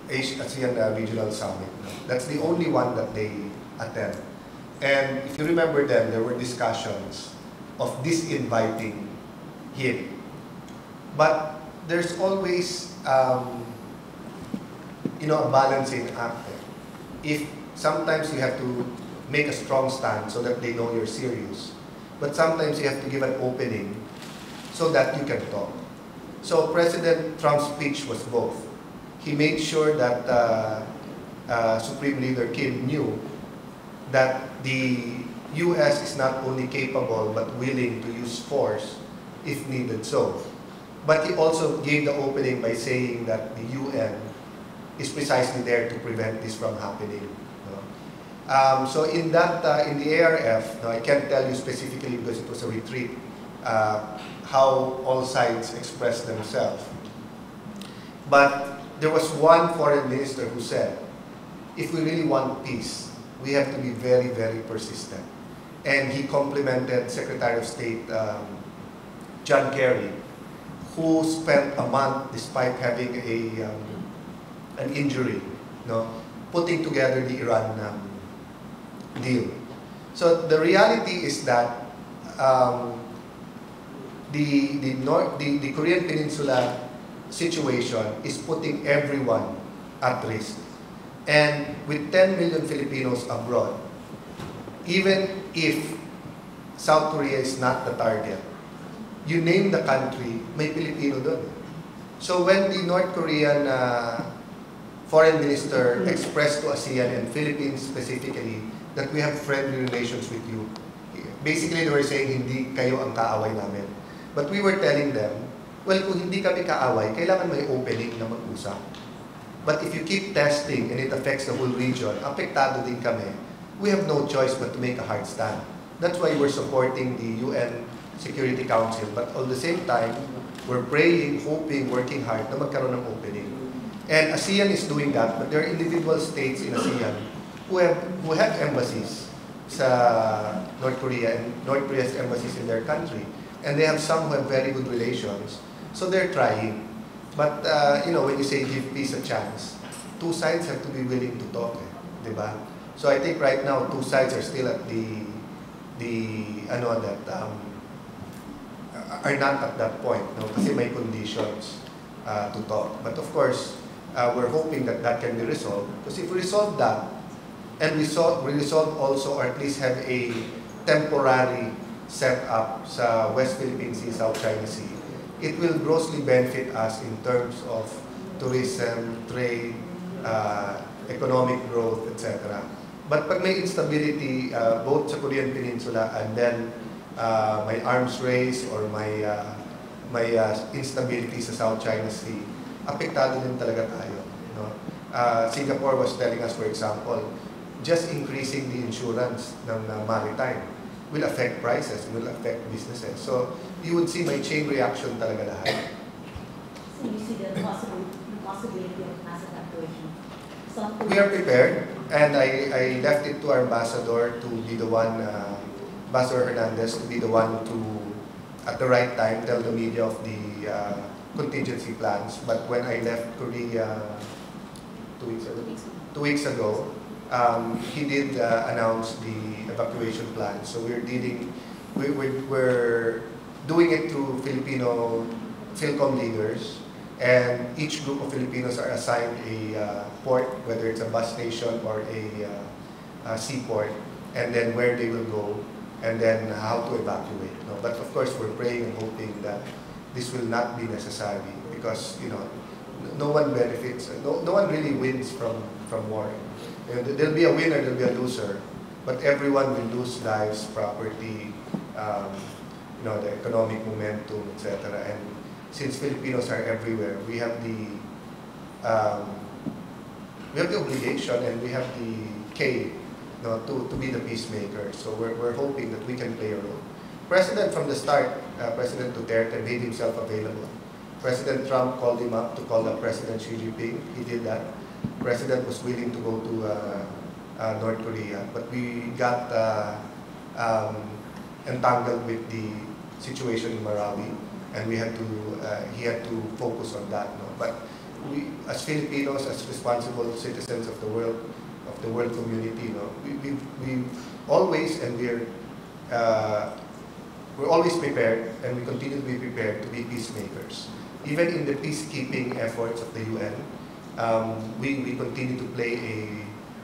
ASEAN Regional Summit. No? That's the only one that they attend. And if you remember then, there were discussions of disinviting him. But there's always, a balancing act. If sometimes you have to make a strong stand so that they know you're serious, but sometimes you have to give an opening so that you can talk. So President Trump's speech was both. He made sure that Supreme Leader Kim knew that the U.S. is not only capable but willing to use force if needed so. But he also gave the opening by saying that the UN is precisely there to prevent this from happening. So in that, in the ARF, I can't tell you specifically because it was a retreat, how all sides expressed themselves. But there was one foreign minister who said, if we really want peace, we have to be very, very persistent. And he complimented Secretary of State John Kerry, who spent a month, despite having an injury, putting together the Iran deal. So the reality is that the Korean Peninsula situation is putting everyone at risk. And with 10 million Filipinos abroad, even if South Korea is not the target, you name the country, may Filipino doon. So when the North Korean foreign minister expressed to ASEAN and Philippines specifically that we have friendly relations with you, basically they were saying hindi kayo ang kaaway namin. But we were telling them, well, kung hindi kami kaaway, kailangan may opening na mag-usap. But if you keep testing and it affects the whole region, apektado din kami, we have no choice but to make a hard stand. That's why we're supporting the UN Security Council. But at the same time, we're praying, hoping, working hard na magkaroon ng opening. And ASEAN is doing that, but there are individual states in ASEAN who have embassies sa North Korea, and North Korea's embassies in their country. And they have some who have very good relations. So they're trying. But, when you say give peace a chance, two sides have to be willing to talk, diba? So I think right now, two sides are still at are not at that point, kasi may conditions to talk. But of course, we're hoping that that can be resolved. Because if we resolve that, and we resolve also, or at least have a temporary setup sa West Philippine Sea, South China Sea, it will grossly benefit us in terms of tourism, trade, economic growth, etc. But pag may instability both sa Korean Peninsula and then may arms race or may instability sa South China Sea, apektado din talaga tayo. Singapore was telling us, for example, just increasing the insurance ng maritime will affect prices, will affect businesses. So you would see may chain reaction talaga lahat. So you see the possibility of mass evacuation? We are prepared, and I left it to our ambassador to be the one, Ambassador Hernandez, to be the one to, at the right time, tell the media of the contingency plans. But when I left Korea 2 weeks ago, he did announce the evacuation plan. So we're doing it through Filipino Philcom leaders, and each group of Filipinos are assigned a port, whether it's a bus station or a seaport, and then where they will go, and then how to evacuate. But of course, we're praying and hoping that this will not be necessary, because no one benefits, no one really wins from war. There'll be a winner, there'll be a loser, but everyone will lose lives, property, the economic momentum, etc. And since Filipinos are everywhere, we have the obligation and we have the to be the peacemaker. So we're hoping that we can play a role. President from the start, President Duterte made himself available. President Trump called him up to call up President Xi Jinping. He did that. President was willing to go to North Korea, but we got entangled with the situation in Marawi, and he had to focus on that. But we, as Filipinos, as responsible citizens of the world community, we always, and we're always prepared, and we continue to be prepared to be peacemakers. Even in the peacekeeping efforts of the UN, we continue to play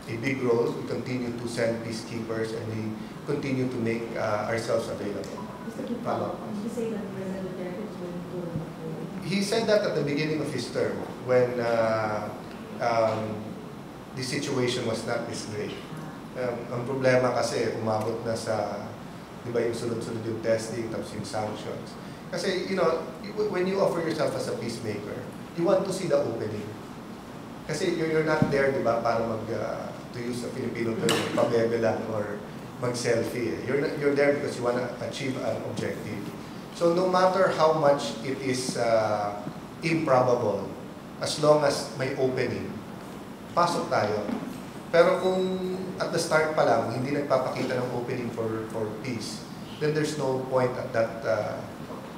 a big role. We continue to send peacekeepers, and we continue to make ourselves available. Just to keep follow-up, did you say that President Duterte was willing to? He said that at the beginning of his term, when the situation was not this great. Ang problema kasi, umabot na sa, di ba yung sunod-sunod yung testing, tapos yung sanctions. Kasi, when you offer yourself as a peacemaker, you want to see the opening. Kasi you're not there, di ba, para to use a Filipino term, pabebe lang or mag-selfie. You're there because you want to achieve an objective. So no matter how much it is improbable, as long as may opening, pasok tayo. Pero kung at the start pa lang, hindi nagpapakita ng opening for peace, then there's no point at that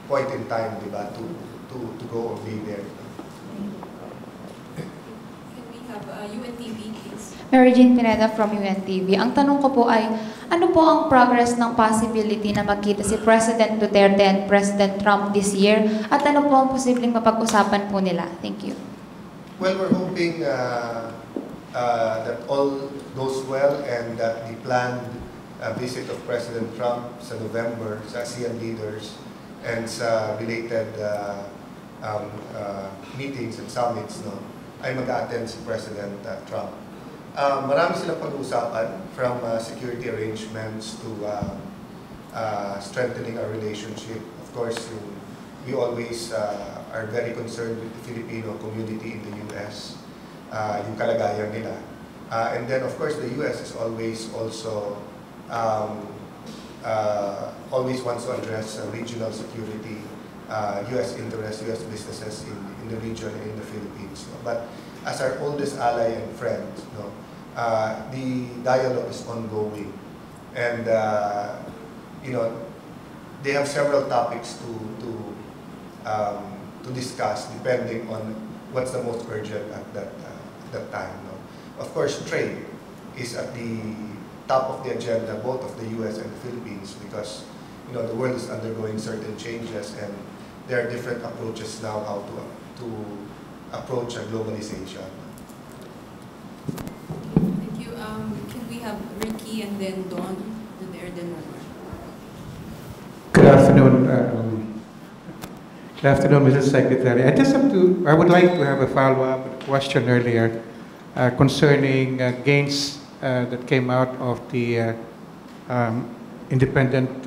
point in time, di ba, to go or be there. Can we have UNTV, please? Mary Jean Pineda from UNTV. Ang tanong ko po ay, ano po ang progress ng possibility na magkita si President Duterte and President Trump this year? At ano po ang posibleng mapag-usapan po nila? Thank you. Well, we're hoping that all goes well and that the planned visit of President Trump sa November sa ASEAN leaders and sa related meetings and summits ay mag-attend si President Trump. Marami silang pag-uusapan from security arrangements to strengthening our relationship. Of course, we always are very concerned with the Filipino community in the U.S., yung kalagayan nila. And then, of course, the U.S. is always also always wants to address regional security, U.S. interests, U.S. businesses in the region and in the Philippines. But as our oldest ally and friend, the dialogue is ongoing, and they have several topics to discuss depending on what's the most urgent at that time. Of course, trade is at the top of the agenda, both of the U.S. and the Philippines, because the world is undergoing certain changes, and there are different approaches now how to approach globalization. Thank you. Can we have Ricky and then Dawn, then Omar? Good afternoon. Good afternoon, Mrs. Secretary. I would like to have a follow-up question earlier concerning gains that came out of the independent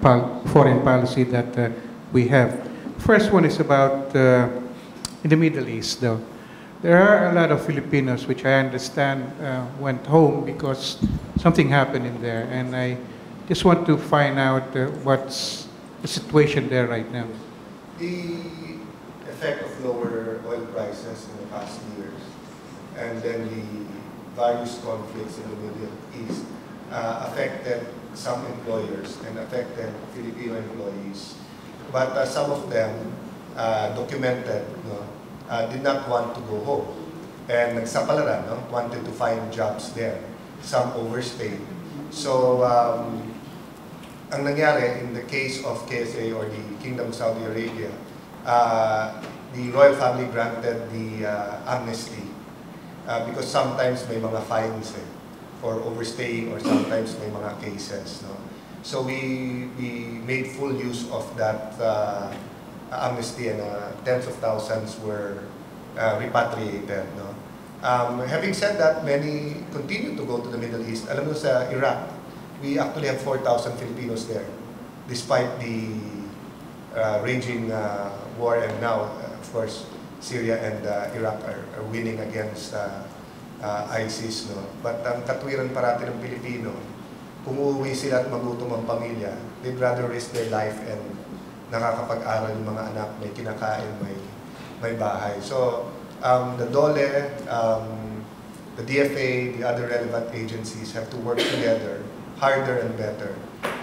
foreign policy that we have. First one is about in the Middle East, though. There are a lot of Filipinos, which I understand went home because something happened in there, and I just want to find out what's the situation there right now. The effect of lower oil prices in the past years, and then the various conflicts in the Middle East affected some employers and affected Filipino employees. But some of them documented, did not want to go home. And nagsapalaran, wanted to find jobs there. Some overstayed. So, ang nangyari in the case of KSA or the Kingdom of Saudi Arabia, the royal family granted the amnesty because sometimes may mga fines for overstaying, or sometimes may mga cases. So we made full use of that amnesty, and tens of thousands were repatriated. Having said that, many continue to go to the Middle East. Alam mo, sa Iraq, we actually have 4,000 Filipinos there, despite the raging war, and now, of course, Syria and Iraq are winning against ISIS. But ang katwiran parati ng Pilipino, kung uuwi sila at magutom ang pamilya, they'd rather risk their life and nakakapag-aral yung mga anak, may kinakain, may bahay. So, the DOLE, the DFA, the other relevant agencies have to work together, harder and better.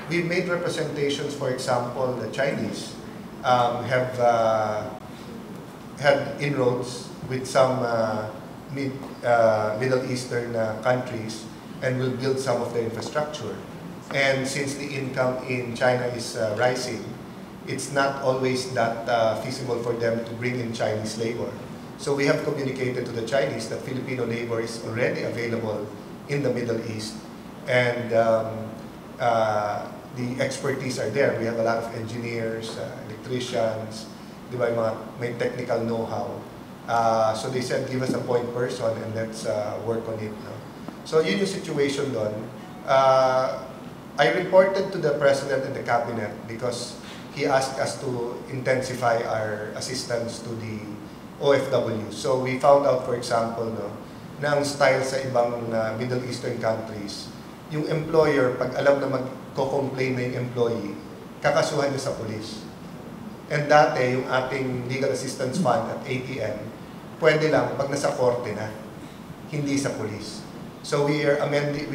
We've made representations, for example, the Chinese have had inroads with some Middle Eastern countries and will build some of the infrastructure. And since the income in China is rising, it's not always that feasible for them to bring in Chinese labor. So we have communicated to the Chinese that Filipino labor is already available in the Middle East, and the expertise are there. We have a lot of engineers, electricians, may technical know-how. So they said, give us a point person and let's work on it. So yun yung situation doon. I reported to the President and the Cabinet because he asked us to intensify our assistance to the OFW. So we found out, for example, no, na ang style sa ibang Middle Eastern countries, yung employer, pag alam na magko-complain na yung employee, kakasuhan niya sa police. And dati, yung ating Legal Assistance Fund at ATM, pwede lang pag nasa korte na, hindi sa police. So we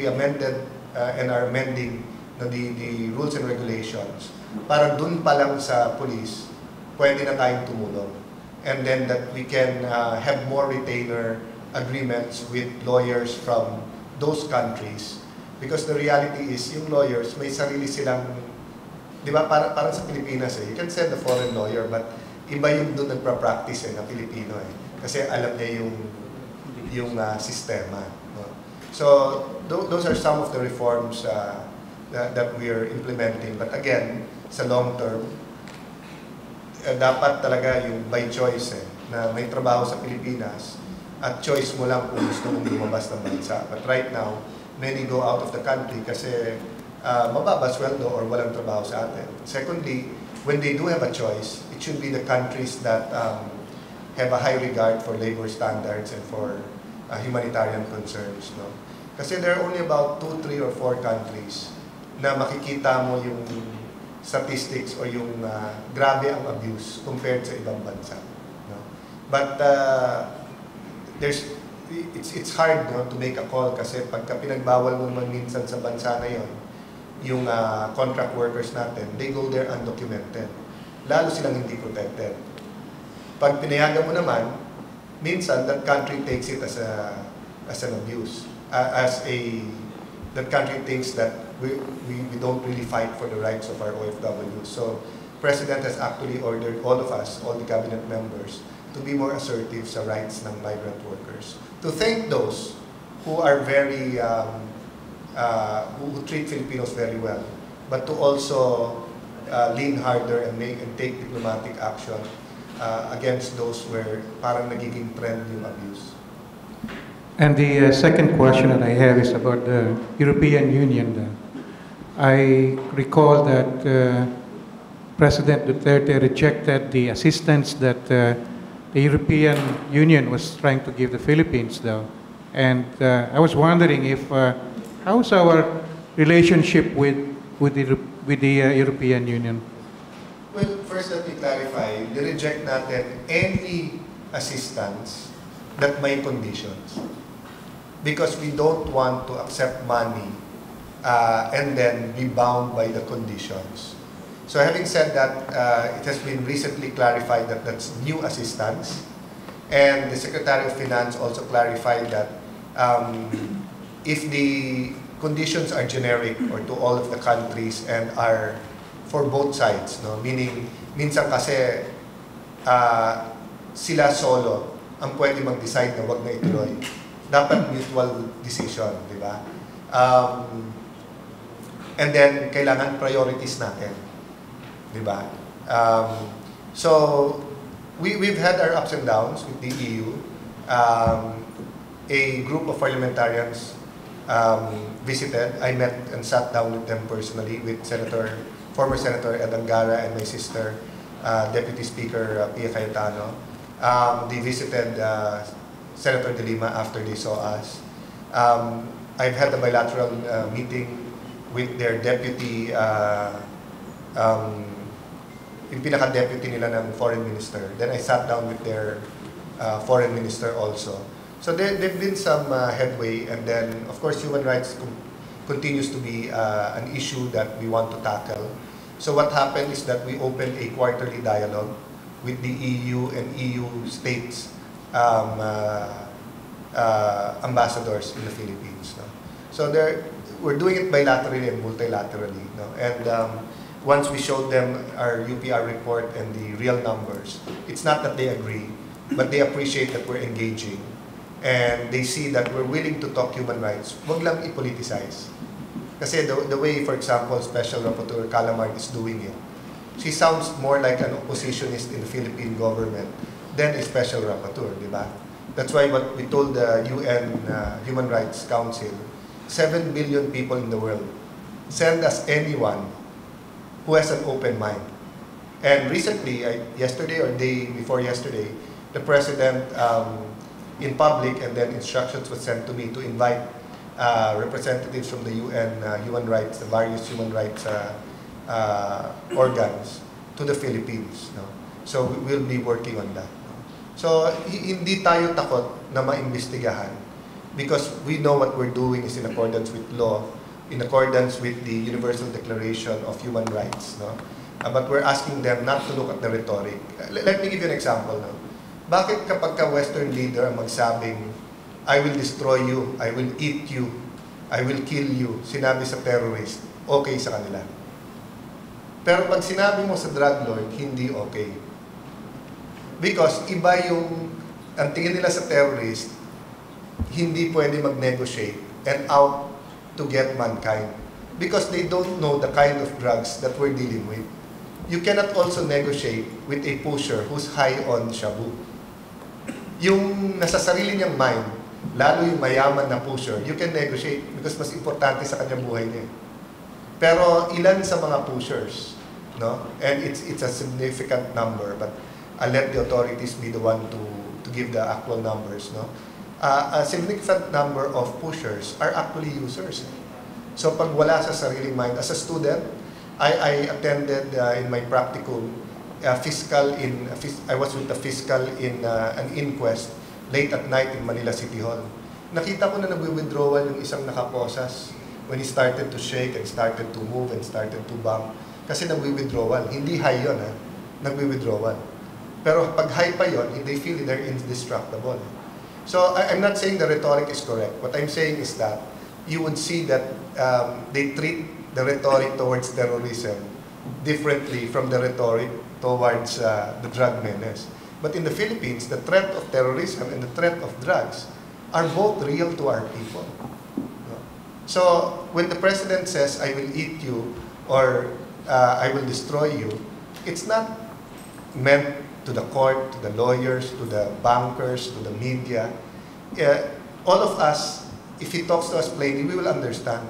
amended and are amending the rules and regulations para dun pa lang sa police, pwede na tayong tumulong. And then that we can have more retainer agreements with lawyers from those countries. Because the reality is, yung lawyers, may sarili silang, di ba, parang sa Pilipinas you can send a foreign lawyer, but iba yung doon nagpa-practice na Pilipino Kasi alam niya yung sistema. No? So, those are some of the reforms that we are implementing. But again, sa long term, dapat talaga yung by choice na may trabaho sa Pilipinas at choice mo lang kung gusto mong lumabas ng bansa. But right now, many go out of the country kasi mababa sweldo or walang trabaho sa atin. Secondly, when they do have a choice, it should be the countries that have a high regard for labor standards and for humanitarian concerns. No? Kasi there are only about 2, 3, or 4 countries na makikita mo yung statistics or yung grabe ang abuse compared sa ibang bansa. No? But it's hard to make a call kasi pagka pinagbawal mo naman minsan sa bansa na yon, yung contract workers natin, they go there undocumented. Lalo silang hindi protected. Pag pinayagan mo naman, minsan that country takes it as an abuse. That country thinks that we don't really fight for the rights of our OFW. So, President has actually ordered all of us, all the cabinet members, to be more assertive sa rights ng migrant workers. To thank those who are very, who treat Filipinos very well, but to also lean harder and take diplomatic action against those where parang nagiging trend yung abuse. And the second question that I have is about the European Union. I recall that President Duterte rejected the assistance that the European Union was trying to give the Philippines, though. And I was wondering if how's our relationship with the European Union? Well, first let me clarify, reject natin any assistance that may conditions. Because we don't want to accept money and then be bound by the conditions. So having said that, it has been recently clarified that that's new assistance. And the Secretary of Finance also clarified that if the conditions are generic or to all of the countries and are for both sides, no? Meaning, minsan kasi sila solo ang pwede mag-decide na wag na ituloy. Dapat mutual decision, di ba? And then, kailangan priorities natin. Di ba? So, we've had our ups and downs with the EU. A group of parliamentarians visited. I met and sat down with them personally with former Senator Ed Angara and my sister, Deputy Speaker Pia Cayetano. They visited Senator De Lima after they saw us. I've had a bilateral meeting with their deputy, yung pinaka-deputy nila ng foreign minister. Then I sat down with their foreign minister also. So there've been some headway, and then of course human rights continues to be an issue that we want to tackle. So what happened is that we opened a quarterly dialogue with the EU and EU states ambassadors in the Philippines. No? So we're doing it bilaterally and multilaterally. No? And once we showed them our UPR report and the real numbers, it's not that they agree, but they appreciate that we're engaging. And they see that we're willing to talk human rights. Wag lang i-politicize. Kasi the way, for example, Special Rapporteur Calamard is doing it, she sounds more like an oppositionist in the Philippine government than a special rapporteur, di ba? That's why what we told the UN Human Rights Council, 7 billion people in the world, send us anyone who has an open mind. And recently, yesterday or day before yesterday, the President in public, and then instructions were sent to me to invite representatives from the UN human rights, the various human rights organs to the Philippines. No? So we will be working on that. No? So hindi tayo takot na maimbestigahan because we know what we're doing is in accordance with law, in accordance with the Universal Declaration of Human Rights. No? But we're asking them not to look at the rhetoric. Let me give you an example. No? Bakit kapag ka Western leader ang magsabing, I will destroy you, I will eat you, I will kill you, sinabi sa terrorist, okay sa kanila. Pero pag sinabi mo sa drug lord, hindi okay. Because iba yung, ang tingin nila sa terrorist, hindi pwede mag-negotiate and out to get mankind. Because they don't know the kind of drugs that we're dealing with. You cannot also negotiate with a pusher who's high on shabu. Yung nasa sarili niyang mind, lalo yung mayaman na pusher, you can negotiate because mas importante sa kanyang buhay niya. Pero ilan sa mga pushers, no? And it's a significant number, but I'll let the authorities be the one to give the actual numbers, no? A significant number of pushers are actually users. So pag wala sa sariling mind, as a student, I attended in my practicum I was with the fiscal in an inquest late at night in Manila City Hall. Nakita ko na nagwi-withdrawal yung isang nakaposas when he started to shake and started to move and started to bang. Kasi nagwi-withdrawal. Hindi high yun, nagwi-withdrawal. Pero pag high pa yun, they feel they're indestructible. So I'm not saying the rhetoric is correct. What I'm saying is that you would see that they treat the rhetoric towards terrorism differently from the rhetoric towards the drug menace. But in the Philippines, the threat of terrorism and the threat of drugs are both real to our people. So when the President says, I will eat you or I will destroy you, it's not meant to the court, to the lawyers, to the bankers, to the media. All of us, if he talks to us plainly, we will understand.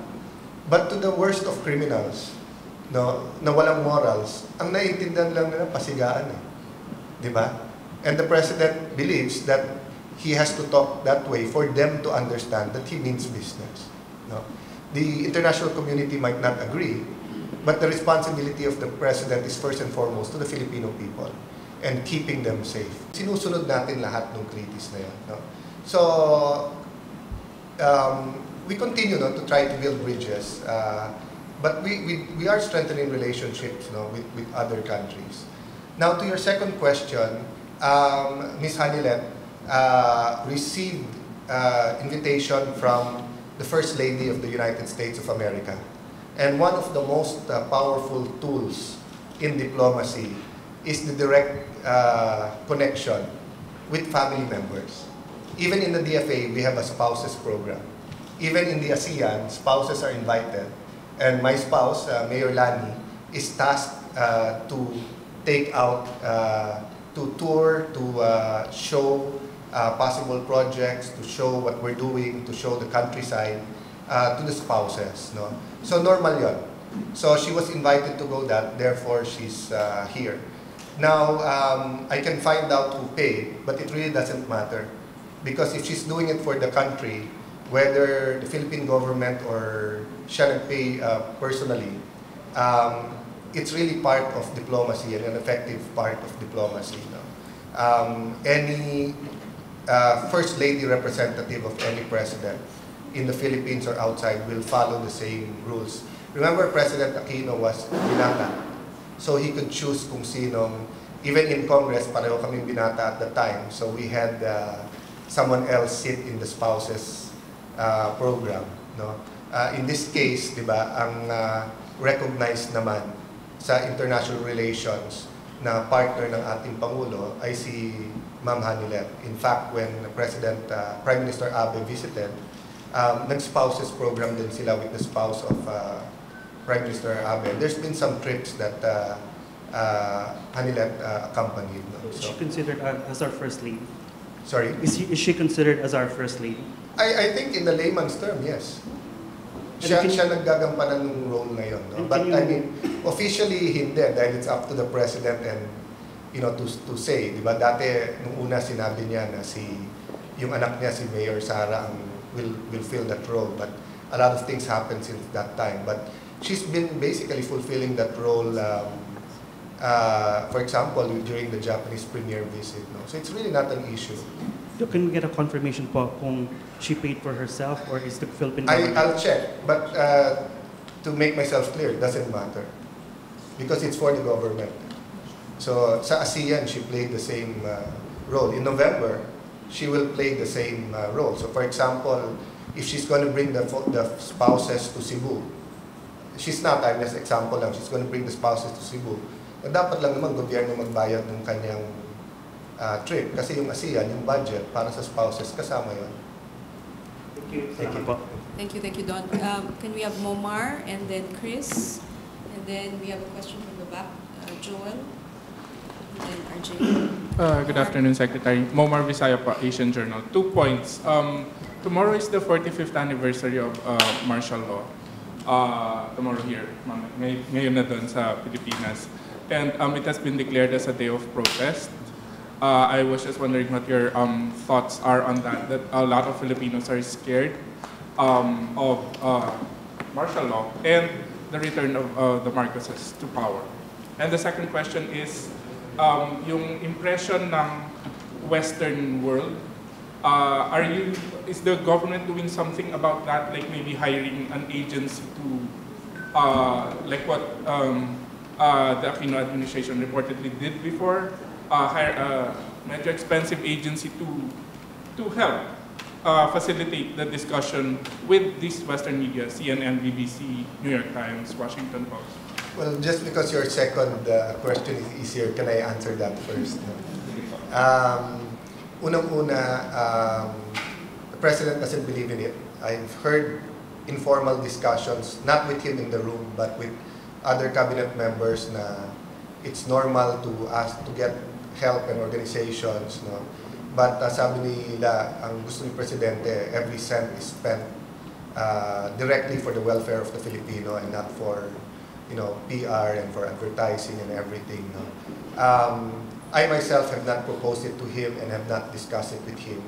But to the worst of criminals, no, na walang morals, ang naiintindihan lang nila pasigaan eh. Di ba? And the President believes that he has to talk that way for them to understand that he means business. No? The international community might not agree, but the responsibility of the President is first and foremost to the Filipino people and keeping them safe. Sinusunod natin lahat ng treaties na yan. No? So, we continue to try to build bridges, but we are strengthening relationships with other countries. Now, to your second question, Ms. Hanilet received invitation from the First Lady of the United States of America. And one of the most powerful tools in diplomacy is the direct connection with family members. Even in the DFA, we have a spouses program. Even in the ASEAN, spouses are invited. And my spouse, Mayor Lani, is tasked to take out, to tour, to show possible projects, to show what we're doing, to show the countryside to the spouses. No? So normal yun. So she was invited to go that, therefore she's here. Now, I can find out who paid, but it really doesn't matter. Because if she's doing it for the country, whether the Philippine government or shall pay personally, it's really part of diplomacy and an effective part of diplomacy. No? Any First Lady representative of any president in the Philippines or outside will follow the same rules. Remember, President Aquino was binata, so he could choose kung sinong, even in Congress, pareho kaming binata at the time, so we had someone else sit in the spouses program. No? In this case, di ba, ang recognized naman sa international relations na partner ng ating Pangulo ay si Ma'am Hanilet. In fact, when Prime Minister Abe visited, nag-spouses program din sila with the spouse of Prime Minister Abe. There's been some trips that Hanilet accompanied. No? So she considered as our First Lady? Sorry? Is she considered as our First Lady? I think in the layman's term, yes. Siya naggagampanan ng role na yun. No? But I mean, officially hindi dahil it's up to the president and to say, di ba? Dati nung una sinabi niya na yung anak niya si Mayor Sara will fill that role, but a lot of things happened since that time. But she's been basically fulfilling that role. For example, during the Japanese premier visit. No? So it's really not an issue. Can we get a confirmation po kung she paid for herself or is the Philippine government? I'll check, but to make myself clear, it doesn't matter because it's for the government. So sa ASEAN, she played the same role. In November, she will play the same role. So for example, if she's going to bring the spouses to Cebu, she's not, I'm just example lang, she's going to bring the spouses to Cebu. Dapat lang naman gobyerno magbayad ng kanyang trip kasi yung ASEAN, yung budget para sa spouses, kasama yun. Thank you po. Thank you, Don. Can we have Momar and then Chris? And then we have a question from the back, Joel, and then RJ. Good afternoon, Secretary. Momar Visaya po, Asian Journal. 2 points. Tomorrow is the 45th anniversary of martial law. Tomorrow here, ngayon na doon sa Pilipinas. And it has been declared as a day of protest. I was just wondering what your thoughts are on that a lot of Filipinos are scared of martial law and the return of the Marcoses to power. And the second question is, yung impression ng Western world, is the government doing something about that, like maybe hiring an agency to, like what the Aquino administration reportedly did before, hire a medyo expensive agency to help facilitate the discussion with these Western media, CNN, BBC, New York Times, Washington Post? Well, just because your second question is easier, can I answer that first? Unang-una, the President doesn't believe in it. I've heard informal discussions, not with him in the room, but with other cabinet members na it's normal to ask to get help and organizations. No? But sabi nila, ang gusto ni Presidente, every cent is spent directly for the welfare of the Filipino and not for PR and for advertising and everything. No? I myself have not proposed it to him and have not discussed it with him.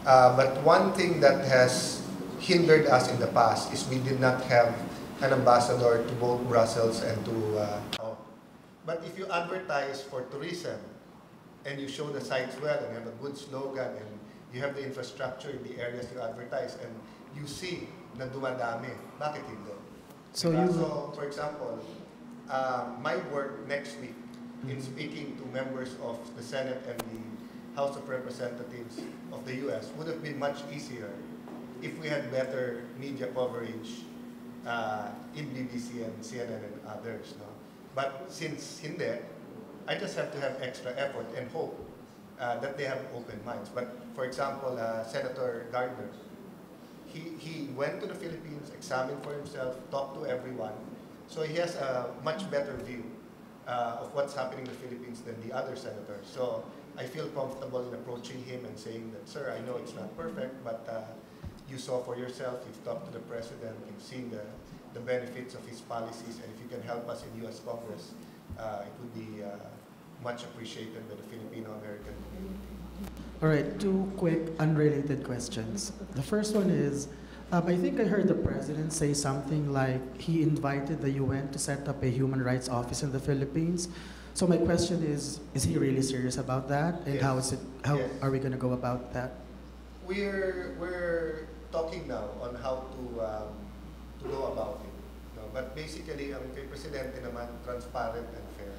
But one thing that has hindered us in the past is we did not have an ambassador to both Brussels and to But if you advertise for tourism and you show the sites well and have a good slogan and you have the infrastructure in the areas you advertise and you see na dumadami, bakit hindi? So, for example, my work next week in speaking to members of the Senate and the House of Representatives of the U.S. would have been much easier if we had better media coverage in BBC and CNN and others. No? But since hindi, I just have to have extra effort and hope that they have open minds. But for example, Senator Gardner, he went to the Philippines, examined for himself, talked to everyone, so he has a much better view of what's happening in the Philippines than the other senators. So I feel comfortable in approaching him and saying that, sir, I know it's not perfect, but you saw for yourself, you've talked to the President, you've seen the benefits of his policies, and if you can help us in U.S. Congress, it would be much appreciated by the Filipino-American community. All right, 2 quick unrelated questions. The first one is, I think I heard the President say something like he invited the UN to set up a human rights office in the Philippines. So my question is he really serious about that? And Yes. how Yes. are we going to go about that? We're talking now on how to go about it. No? But basically, ang kay Presidente naman, transparent and fair.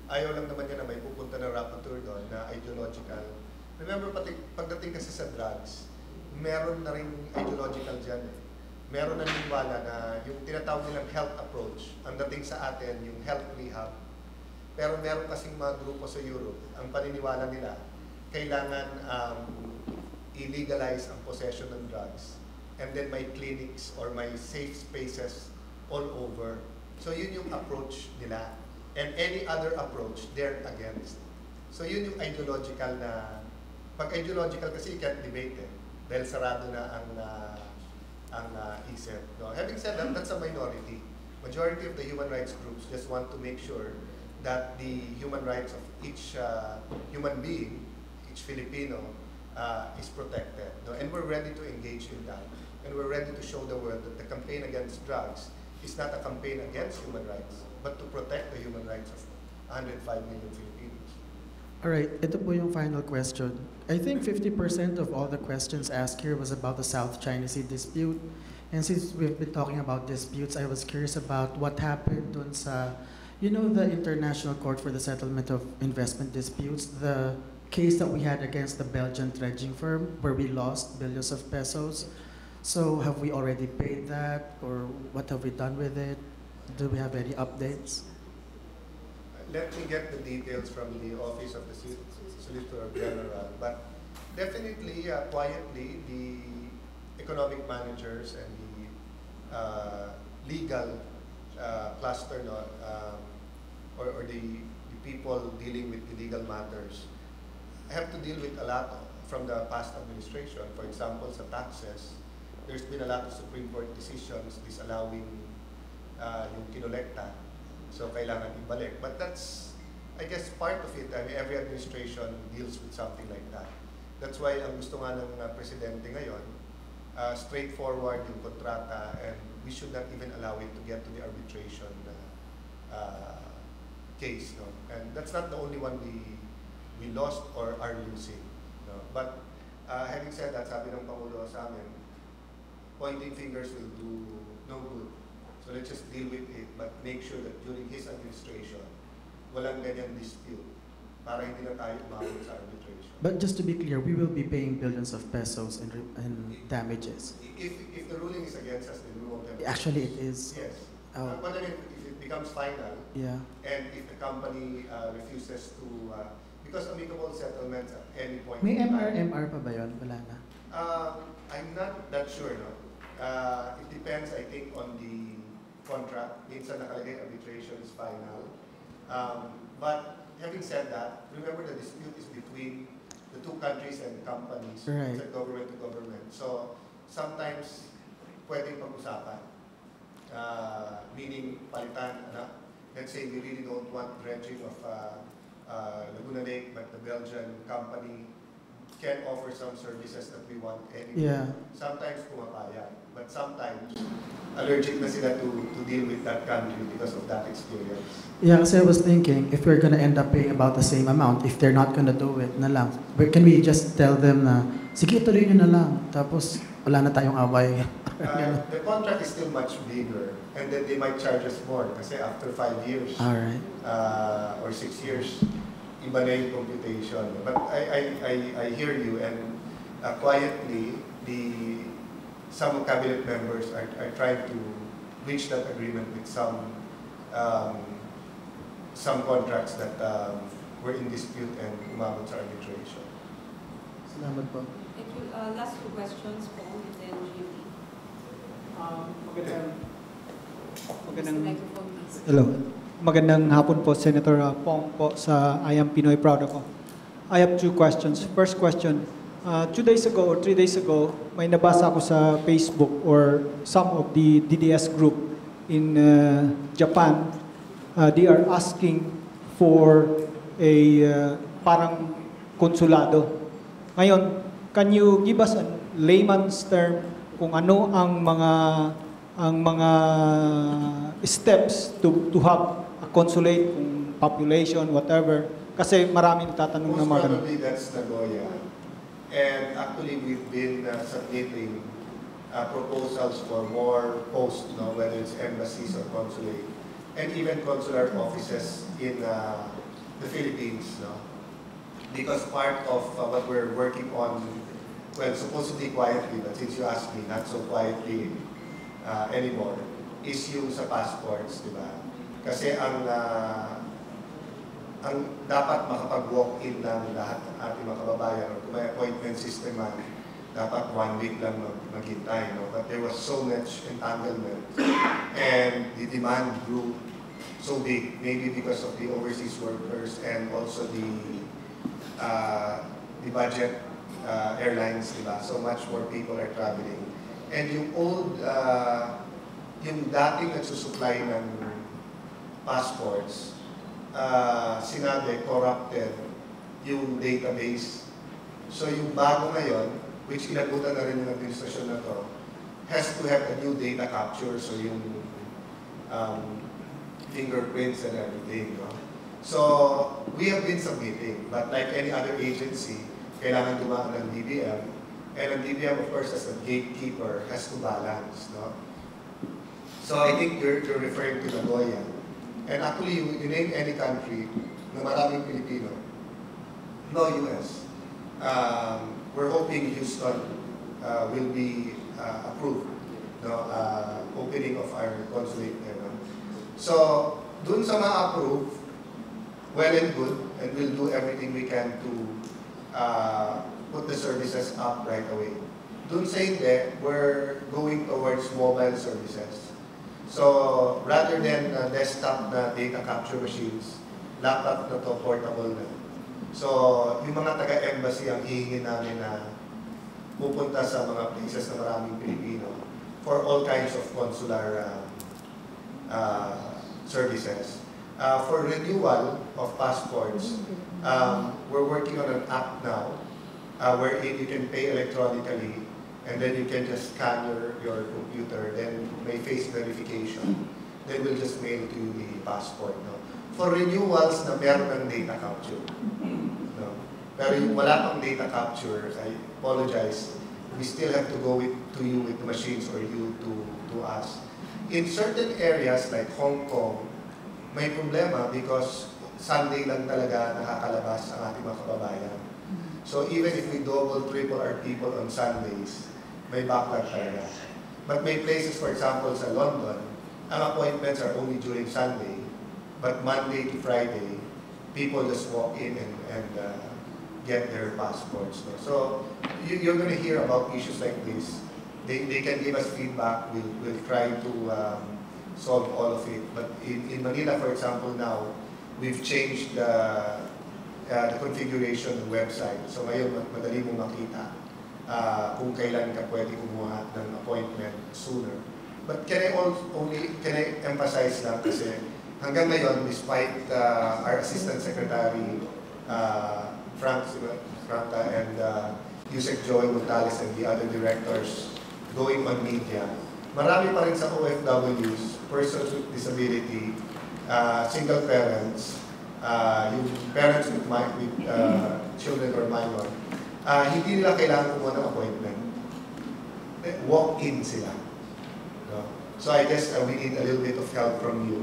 Ayaw lang naman niya na may pupunta na rapporteur doon na ideological. Remember, pagdating kasi sa drugs, meron na rin ideological dyan. Meron na niniwala na yung tinatawag nilang health approach, ang dating sa atin, yung health rehab. Pero meron kasing mga grupo sa Europe, ang paniniwala nila, kailangan illegalize ang possession ng drugs. And then may clinics or may safe spaces all over. So yun yung approach nila. And any other approach, they're against. So yun yung ideological na Pag ideological kasi you can't debate eh. Dahil sarado na ang isip. No? Having said that, that's a minority. Majority of the human rights groups just want to make sure that the human rights of each human being, each Filipino, is protected. No? And we're ready to engage in that. And we're ready to show the world that the campaign against drugs is not a campaign against human rights, but to protect the human rights of 105 million Filipinos. All right, ito po yung final question. I think 50% of all the questions asked here was about the South China Sea dispute. And since we've been talking about disputes, I was curious about what happened dun sa, you know, the International Court for the Settlement of Investment Disputes, the case that we had against the Belgian dredging firm where we lost billions of pesos. So have we already paid that, or what have we done with it? Do we have any updates? Let me get the details from the Office of the Solicitor General, but definitely, quietly, the economic managers and the legal cluster, no, or the people dealing with the legal matters have to deal with a lot from the past administration. For example, sa taxes, there's been a lot of Supreme Court decisions disallowing yung kinolekta. So, kailangan ibalik. But that's, I guess, part of it. I mean, every administration deals with something like that. That's why ang gusto nga ng presidente ngayon, straightforward yung kontrata, and we should not even allow it to get to the arbitration case. No? And that's not the only one we lost or are losing. No? But having said that, sabi ng Pangulo sa amin, pointing fingers will do no good. So let's just deal with it, but make sure that during his administration, walang ganyang dispute para hindi na tayo umabot sa arbitration. But just to be clear, we will be paying billions of pesos in damages. If the ruling is against us, then we won't have. Actually, it is. Yes. Oh. But I mean, if it becomes final, Yeah. and if the company refuses to, because amicable settlements at any point. May in time, MR pa ba yun? Wala na. I'm not that sure, no. It depends, I think, on the contract. Minsan nakalagay arbitration is final. But having said that, remember the dispute is between the two countries and companies. Right. It's a government to government. So sometimes pwedeng pag-usapan. Meaning palitan, let's say we really don't want dredging of Laguna Lake, but the Belgian company can offer some services that we want anyway. Yeah. Sometimes pumapayag, but sometimes allergic na sila to deal with that country because of that experience. Yeah, kasi I was thinking, if we're gonna end up paying about the same amount, if they're not gonna do it na lang, but can we just tell them na, sige, tuloy nyo na lang, tapos wala na tayong away. The contract is still much bigger, and then they might charge us more kasi after 5 years or 6 years, iba na yung computation. But I hear you, and quietly, some cabinet members are trying to reach that agreement with some contracts that were in dispute and umabot sa arbitration. Salamat po. Thank you. Last two questions po, and then Jimmy. Hello. Magandang hapon po, Senator Pong po sa I Am Pinoy Proud ako. I have two questions. First question, 2 days ago or 3 days ago, may nabasa ako sa Facebook or some of the DDS group in Japan. They are asking for a parang konsulado. Ngayon, can you give us a layman's term kung ano ang mga steps to have a consulate, kung population, whatever, kasi maraming tatanong na mga ganun. Most probably that's Nagoya. And actually we've been submitting proposals for more posts, whether it's embassies or consulate, and even consular offices in the Philippines. Because part of what we're working on, well, supposedly quietly, but since you asked me, not so quietly anymore, is yung sa passports, di ba? Kasi ang dapat makapag-walk-in lang lahat ng ating mga kababayan, or kung may appointment system man, dapat 1 week lang maghintay. But there was so much entanglement, and the demand grew so big, maybe because of the overseas workers and also the budget airlines, diba? So much more people are traveling. And yung old, yung dating nagsusupply ng passports, sinabi, corrupted yung database. So yung bago ngayon, which inabutan na rin yung administrasyon na to, has to have a new data capture, so yung fingerprints and everything. No? So we have been submitting, but like any other agency, kailangan dumaan ng DBM, and ang DBM, of course, as a gatekeeper, has to balance. No? So I think you're referring to Nagoya. And actually, you name any country na maraming Pilipino, no US. We're hoping Houston will be approved, no, opening of our consulate there. No? So, dun sa ma-approve, well and good, and we'll do everything we can to put the services up right away. Dun sa hindi, we're going towards mobile services. So, rather than desktop na data capture machines, laptop na to, portable na. So, yung mga taga-embassy ang hihingin namin na pupunta sa mga places na maraming Pilipino for all kinds of consular services. For renewal of passports, we're working on an app now wherein you can pay electronically and then you can just scan your computer, then may face verification. Then we'll just mail to you the passport. No? For renewals na meron ng data capture. No? Pero yung wala pang data capture, I apologize, we still have to go to you with the machines or you to us. In certain areas like Hong Kong, may problema because Sunday lang talaga nakakalabas ang ating mga kababayan. So even if we double, triple our people on Sundays, may backlog talaga. But may places, for example, sa London, ang appointments are only during Sunday, but Monday to Friday, people just walk in and get their passports. No? So you're going to hear about issues like this. They can give us feedback. We'll try to solve all of it. But in Manila, for example, now, we've changed the configuration of the website. So ngayon, madali mo makita kung kailan ka pwede kumuha ng appointment sooner. But can I emphasize lang kasi hanggang ngayon, despite our Assistant Secretary Franca and Yusek Joy Montales and the other directors going on media, marami pa rin sa OFWs, persons with disability, single parents, yung parents with children or minor, hindi nila kailangan kumuha ng appointment. Walk-in sila. No? So I guess we need a little bit of help from you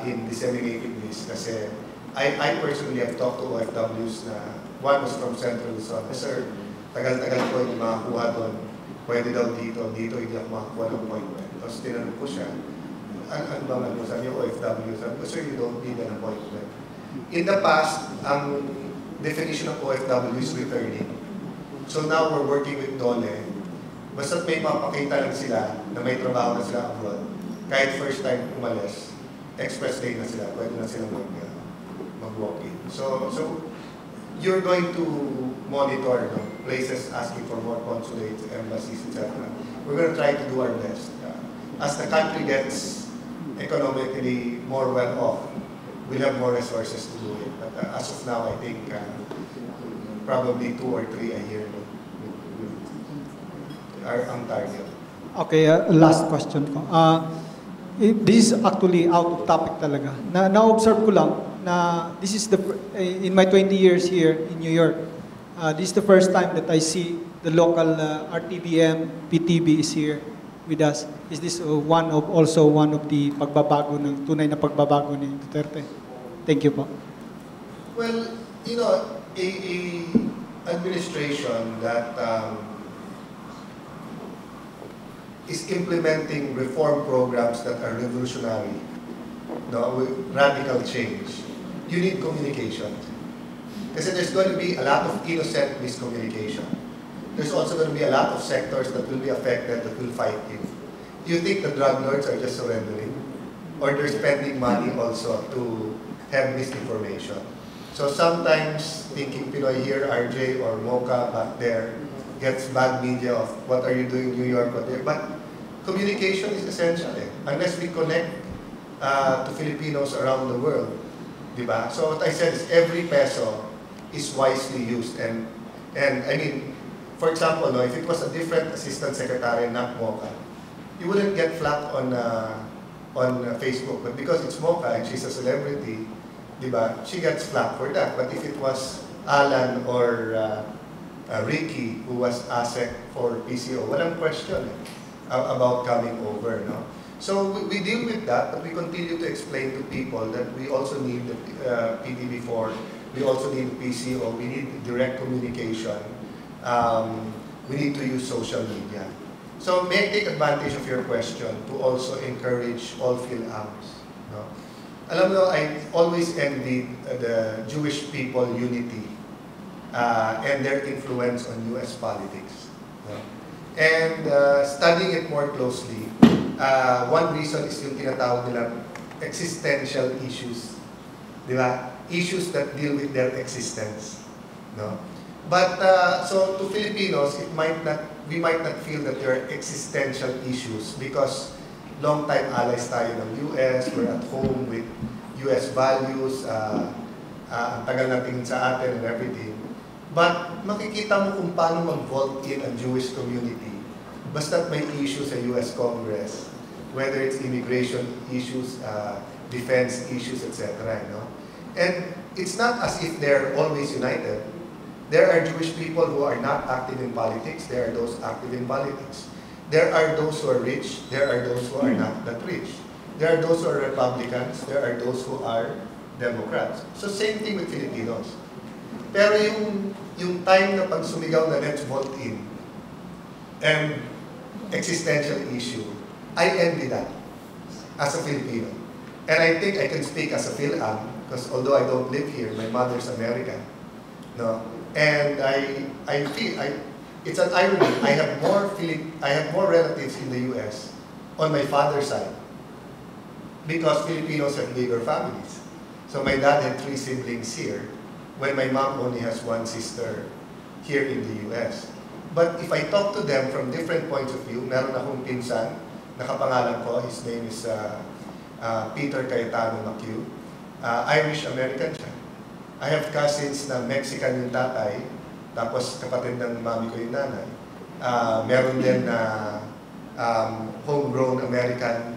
in disseminating this kasi I personally have talked to OFWs na one was from Central Luzon. Sir, tagal-tagal ko yung makakuha doon. Pwede daw dito hindi ako makakuha ng appointment. Tapos tinanong ko siya, ano ba man mo sabi niyo OFW? Sabi ko, sir, you don't need an appointment. In the past, ang definition of OFW is returning. So now we're working with DOLE. Basta't may mapakita lang sila na may trabaho na sila abroad. Kahit first time umalis, express day na sila, pwede na sila mag-walk-in. So you're going to monitor places asking for more consulates, embassies, etc. We're going to try to do our best. As the country gets economically more well-off, we'll have more resources to do it. But as of now, I think probably 2 or 3 a year are ang target. Okay, last question ko. This is actually out of topic talaga. Na-observe ko lang na this is in my 20 years here in New York, this is the first time that I see the local RTVM, PTV is here with us. Is this also one of the pagbabago ng tunay na pagbabago ni Duterte? Thank you po. Well, you know, a administration that is implementing reform programs that are revolutionary, with radical change, you need communication. Because there's going to be a lot of innocent miscommunication. There's also going to be a lot of sectors that will be affected that will fight you. Do you think the drug lords are just surrendering? Or they're spending money also to have misinformation? So sometimes thinking Pinoy here, RJ or Mocha back there, gets bad media of what are you doing in New York or there. But communication is essential unless we connect to Filipinos around the world. Diba? So what I said is every peso is wisely used. And I mean, for example, if it was a different assistant secretary, not Mocha, you wouldn't get flack on Facebook. But because it's Mocha and she's a celebrity, diba, she gets flack for that. But if it was Alan or Ricky, who was ASEC for PCO, walang question about coming over. No? So we deal with that, but we continue to explain to people that we also need the PDB4, we also need PCO, we need direct communication, we need to use social media. So may I take advantage of your question to also encourage all Phil-Ams. No? Alam mo, I always envied the Jewish people unity and their influence on US politics. No? And studying it more closely, one reason is yung tinatawag nilang existential issues. Di ba? Issues that deal with their existence. No? But so to Filipinos, we might not feel that there are existential issues because long-time allies tayo ng US, we're at home with US values, ang tagal natin sa atin and everything. But makikita mo kung paano mag-vote in ang Jewish community basta't may issues sa US Congress, whether it's immigration issues, defense issues, etc. No? And it's not as if they're always united. There are Jewish people who are not active in politics. There are those active in politics. There are those who are rich. There are those who are not that rich. There are those who are Republicans. There are those who are Democrats. So same thing with Filipinos. Pero yung time na pag sumigaw na let's vote in and existential issue, I envy that as a Filipino. And I think I can speak as a Phil-Am because although I don't live here, my mother's American. No? And I feel it's an irony. I have more relatives in the U.S. on my father's side because Filipinos have bigger families. So my dad had 3 siblings here, when my mom only has 1 sister here in the U.S. But if I talk to them from different points of view, meron akong pinsan, nakapangalan ko, his name is Peter Cayetano. Irish-American siya. I have cousins na Mexican yung tatay, tapos kapatid ng mami ko yung nanay. Meron din na homegrown American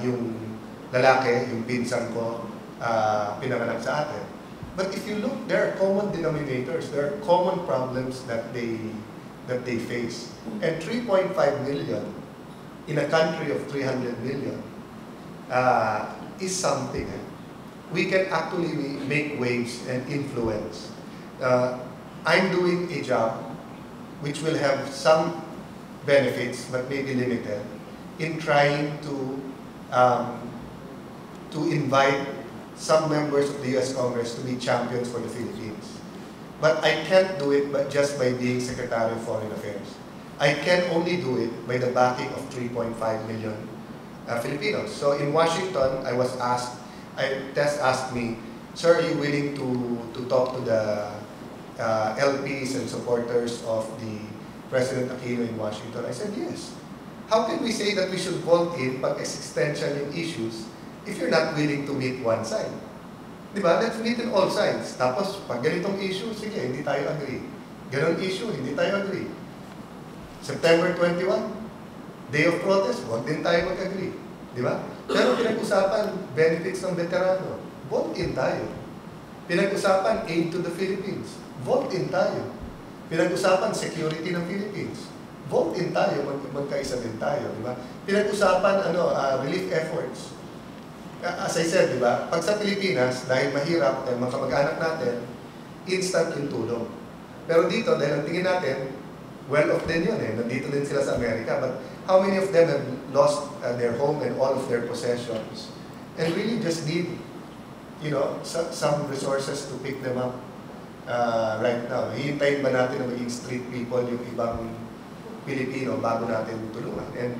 yung lalaki, yung pinsan ko, pinanganak sa atin. But if you look, there are common denominators, there are common problems that they face. And 3.5 million in a country of 300 million is something. We can actually make waves and influence. I'm doing a job which will have some benefits, but maybe limited, in trying to invite some members of the U.S. Congress to be champions for the Philippines. But I can't do it just by being Secretary of Foreign Affairs. I can only do it by the backing of 3.5 million Filipinos. So in Washington, Tess asked me, sir, are you willing to talk to the LPs and supporters of the President Aquino in Washington? I said, yes. How can we say that we should vote in pag existential yung issues if you're not willing to meet one side? Diba? Let's meet in all sides. Tapos, pag ganitong issue, sige, hindi tayo agree. Ganon issue, hindi tayo agree. September 21, day of protest, huwag din tayo mag-agree. Diba? Pero pinag-usapan, benefits ng veterano, vote in tayo. Pinag-usapan, aid to the Philippines, vote in tayo. Pinag-usapan, security ng Philippines, vote in tayo, magkaisa din tayo. Diba? Pinag-usapan, relief efforts. As I said, diba, pag sa Pilipinas, dahil mahirap, dahil mga kamag-anak natin, instant yung tulong. Pero dito, dahil ang tingin natin, well-off din yun nandito din sila sa Amerika. But how many of them have lost their home and all of their possessions and really just need, some resources to pick them up right now? Hihintayin ba natin na maging street people yung ibang Pilipino bago natin tulungan? And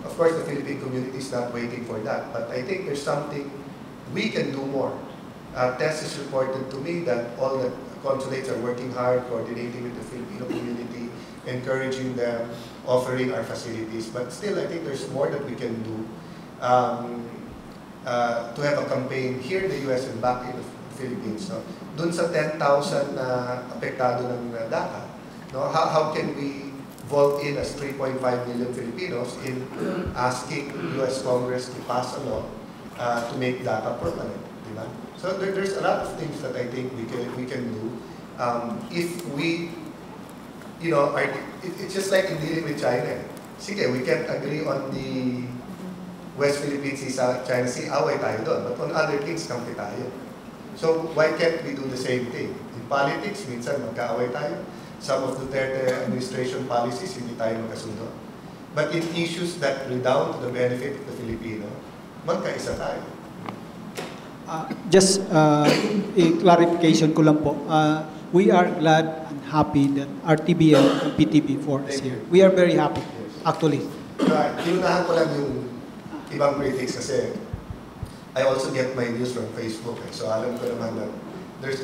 of course, the Philippine community is not waiting for that. But I think there's something we can do more Tess has reported to me that all the consulates are working hard, coordinating with the Filipino community, encouraging them, offering our facilities. But still, I think there's more that we can do to have a campaign here in the US and back in the Philippines. No? Dun sa 10,000 na apektado ng DACA, no? How can we vote in as 3.5 million Filipinos in asking US Congress to pass a law to make DACA permanent? Diba? So there's a lot of things that I think we can do if we, you know, it's just like in dealing with China. Sige, we can't agree on the West Philippine Sea, China Sea, away tayo doon. But on other things, kampi tayo. So why can't we do the same thing? In politics, minsan magkaaway tayo. Some of the Duterte administration policies, hindi tayo magkasundo. But in issues that redound to the benefit of the Filipino, magkaisa tayo. Just a clarification ko lang po. We are glad and happy that RTVM and PTV4 is here. We are very happy, actually. Inunahan ko lang yung ibang critics kasi I also get my news from Facebook. So alam ko naman that there's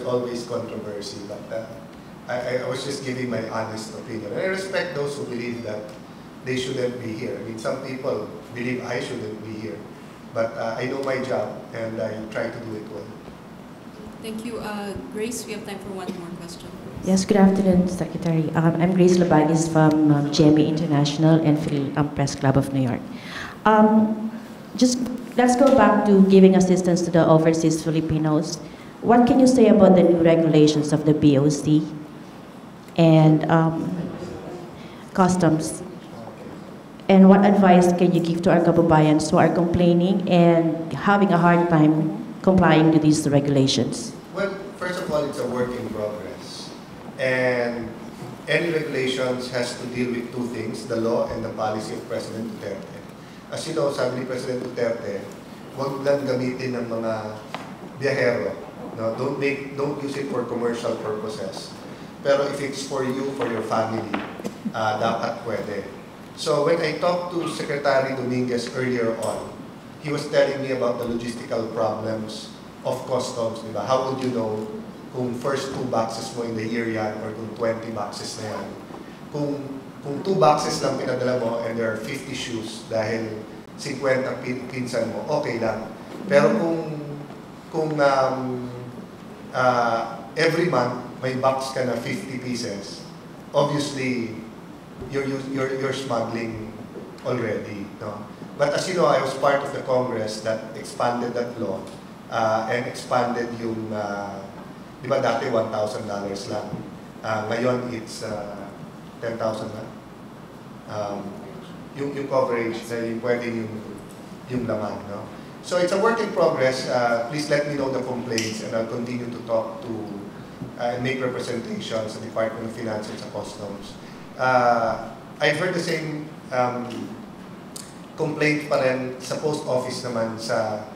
always controversy. But I was just giving my honest opinion. And I respect those who believe that they shouldn't be here. I mean, some people believe I shouldn't be here. But I know my job and I try to do it well. Thank you. Grace, we have time for one more question. Yes, good afternoon, Secretary. I'm Grace Labagis from GMA International and Press Club of New York. Just let's go back to giving assistance to the overseas Filipinos. What can you say about the new regulations of the BOC and customs? And what advice can you give to our kababayans who are complaining and having a hard time complying to these regulations? Well, first of all, it's a work in progress. And any regulations has to deal with two things, the law and the policy of President Duterte. As you know, sabi ni President Duterte, huwag lang gamitin ng mga biyahero. No? Don't use it for commercial purposes. Pero if it's for you, for your family, dapat pwede. So when I talked to Secretary Dominguez earlier on, he was telling me about the logistical problems of customs, diba? How would you know kung first 2 boxes mo in the year yan or kung 20 boxes na yan? Kung 2 boxes lang pinadala mo and there are 50 shoes dahil 50 pinsan mo, okay lang. Pero kung every month may box ka na 50 pieces, obviously you're smuggling already, no? But as you know, I was part of the Congress that expanded that law and expanded yung, di ba dati $1,000 lang. Ngayon it's 10,000 na. Yung coverage na yung pwede yung laman, no? So it's a work in progress. Please let me know the complaints and I'll continue to talk to and make representations sa Department of Finance and sa Customs. I've heard the same complaint pa rin sa post office naman sa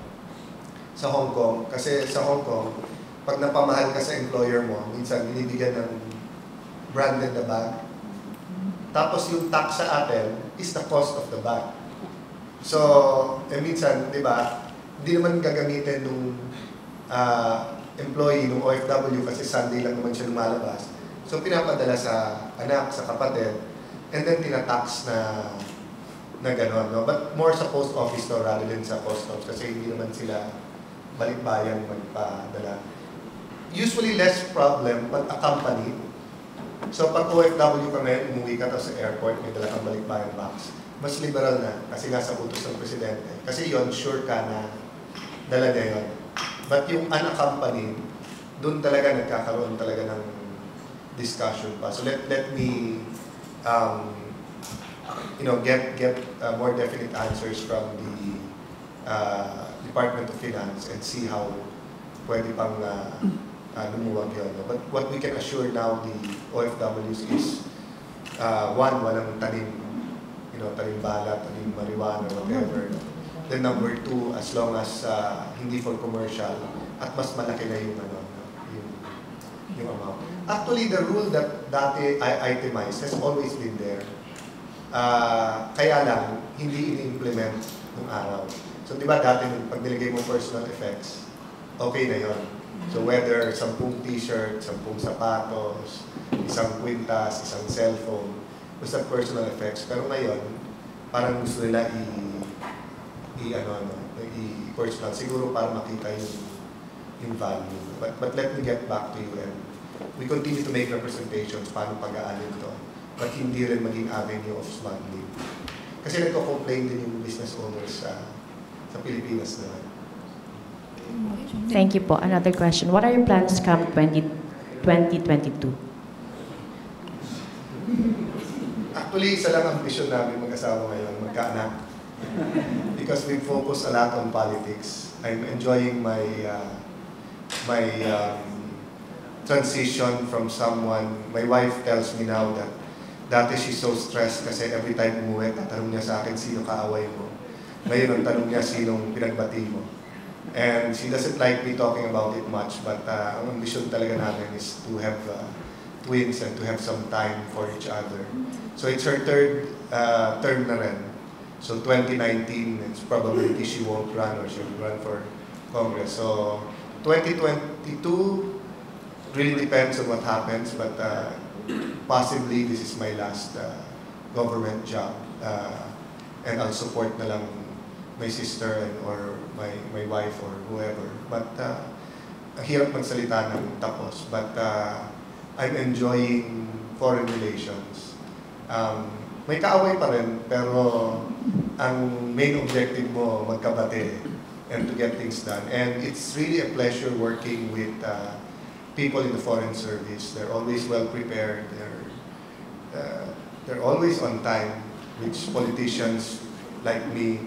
Hong Kong. Kasi sa Hong Kong, pag napamahal ka sa employer mo, minsan binibigyan ng branded na bag. Tapos yung tax sa atin is the cost of the bag. So, minsan, di ba, hindi naman gagamitin nung employee, nung OFW, kasi Sunday lang naman siya lumalabas. So, pinapadala sa anak, sa kapatid, and then tinatax na gano'n, no? But more sa post office to rather than sa customs kasi hindi naman sila balikbayan magpadala. Usually less problem but accompanied. So pag OFW kami, umuwi ka sa airport, may dala kang balikbayan box, mas liberal na kasi nga sa utos ng presidente. Kasi yon sure ka na dala na yun. But yung unaccompanied, doon talaga nagkakaroon talaga ng discussion pa. So let me get more definite answers from the Department of Finance and see how pwede pang lumuwag yun. But what we can assure now the OFWs is one, walang tanim bala, tanim marijuana, whatever. Then number two, as long as hindi for commercial at mas malaki na yung amount. Actually, the rule that dati itemized has always been there. Kaya lang, hindi ini-implement nung araw. So, di ba dati, pag nilagay mo personal effects, okay na yon. So whether 10 t-shirt, 10 sapatos, isang kwintas, isang cellphone, basta personal effects. Pero ngayon, parang gusto nila i-personal. Siguro para makita yung value. But let me get back to you, and we continue to make representations paano pag-aalin to. But hindi rin maging avenue of smuggling. Kasi nagko-complain din yung business owners sa Pilipinas naman. Thank you po. Another question. What are your plans come 2022? Actually, isa lang ang vision namin mag-asawa ngayon, magkaanak. Because we focus a lot on politics. I'm enjoying my transition from someone. My wife tells me now that dati she's so stressed kasi every time umuwi, tatanong niya sa akin, sino kaaway mo? Ngayon ang tanong niya, sinong pinagbati mo? And she doesn't like me talking about it much, but ang ambition talaga namin is to have twins and to have some time for each other. So it's her third term na rin. So 2019, it's probability she won't run or she will run for Congress. So 2022 really depends on what happens, but possibly this is my last government job. And I'll support na lang my sister or my wife or whoever. But hirap magsalita ng tapos. But I'm enjoying foreign relations. May kaaway pa rin, pero ang main objective mo, magkabate and to get things done. And it's really a pleasure working with people in the foreign service. They're always well prepared. They're always on time, which politicians like me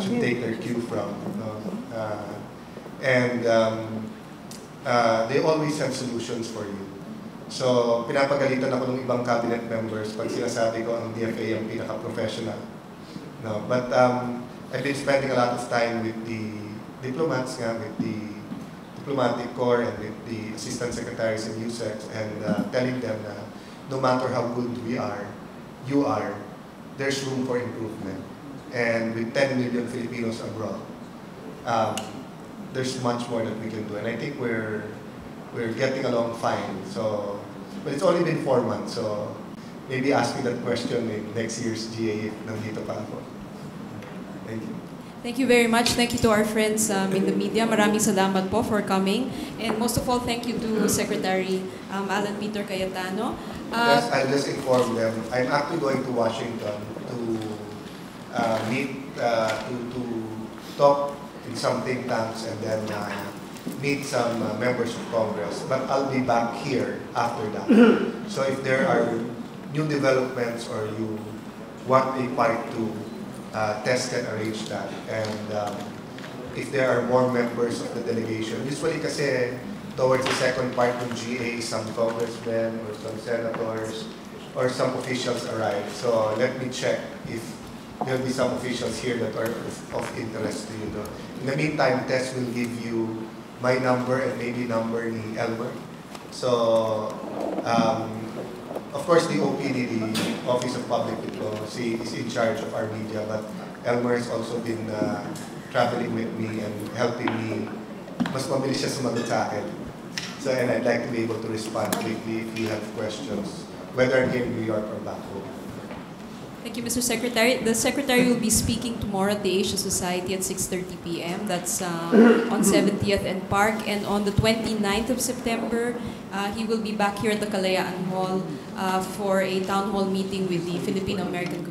should take their cue from. And they always have solutions for you. So, pinapagalitan ako ng ibang cabinet members pag sinasabi ko ang DFA ang pinaka-professional. No, but I've been spending a lot of time with the diplomats, with the diplomatic corps and with the assistant secretaries and USECs, and telling them na no matter how good you are, there's room for improvement. And with 10 million Filipinos abroad, there's much more that we can do. And I think we're getting along fine. So, but it's only been 4 months, so maybe ask me that question in next year's GA if nandito pa ako. Thank you. Thank you very much. Thank you to our friends in the media. Maraming salamat po for coming. And most of all, thank you to Secretary Alan Peter Cayetano. Yes, I'll just inform them. I'm actually going to Washington to meet, to talk in some think tanks and then meet some members of Congress. But I'll be back here after that. So if there are new developments or you want a part to test and arrange that. And if there are more members of the delegation, usually kasi towards the second part ng GA, some congressmen or some senators or some officials arrive. So let me check if there'll be some officials here that are of interest to you. In the meantime, Tess will give you my number and maybe number ni Elmer. So, of course, the OPD, the Office of Public Diplomacy, is in charge of our media, but Elmer has also been traveling with me and helping me. Mas mabilis siya sumagot sa akin. So, and I'd like to be able to respond quickly if you have questions, whether here in New York or back home. Thank you, Mr. Secretary. The Secretary will be speaking tomorrow at the Asia Society at 6:30 p.m. That's on 70th and Park. And on the 29th of September, he will be back here at the Kalayaan Hall for a town hall meeting with the Filipino-American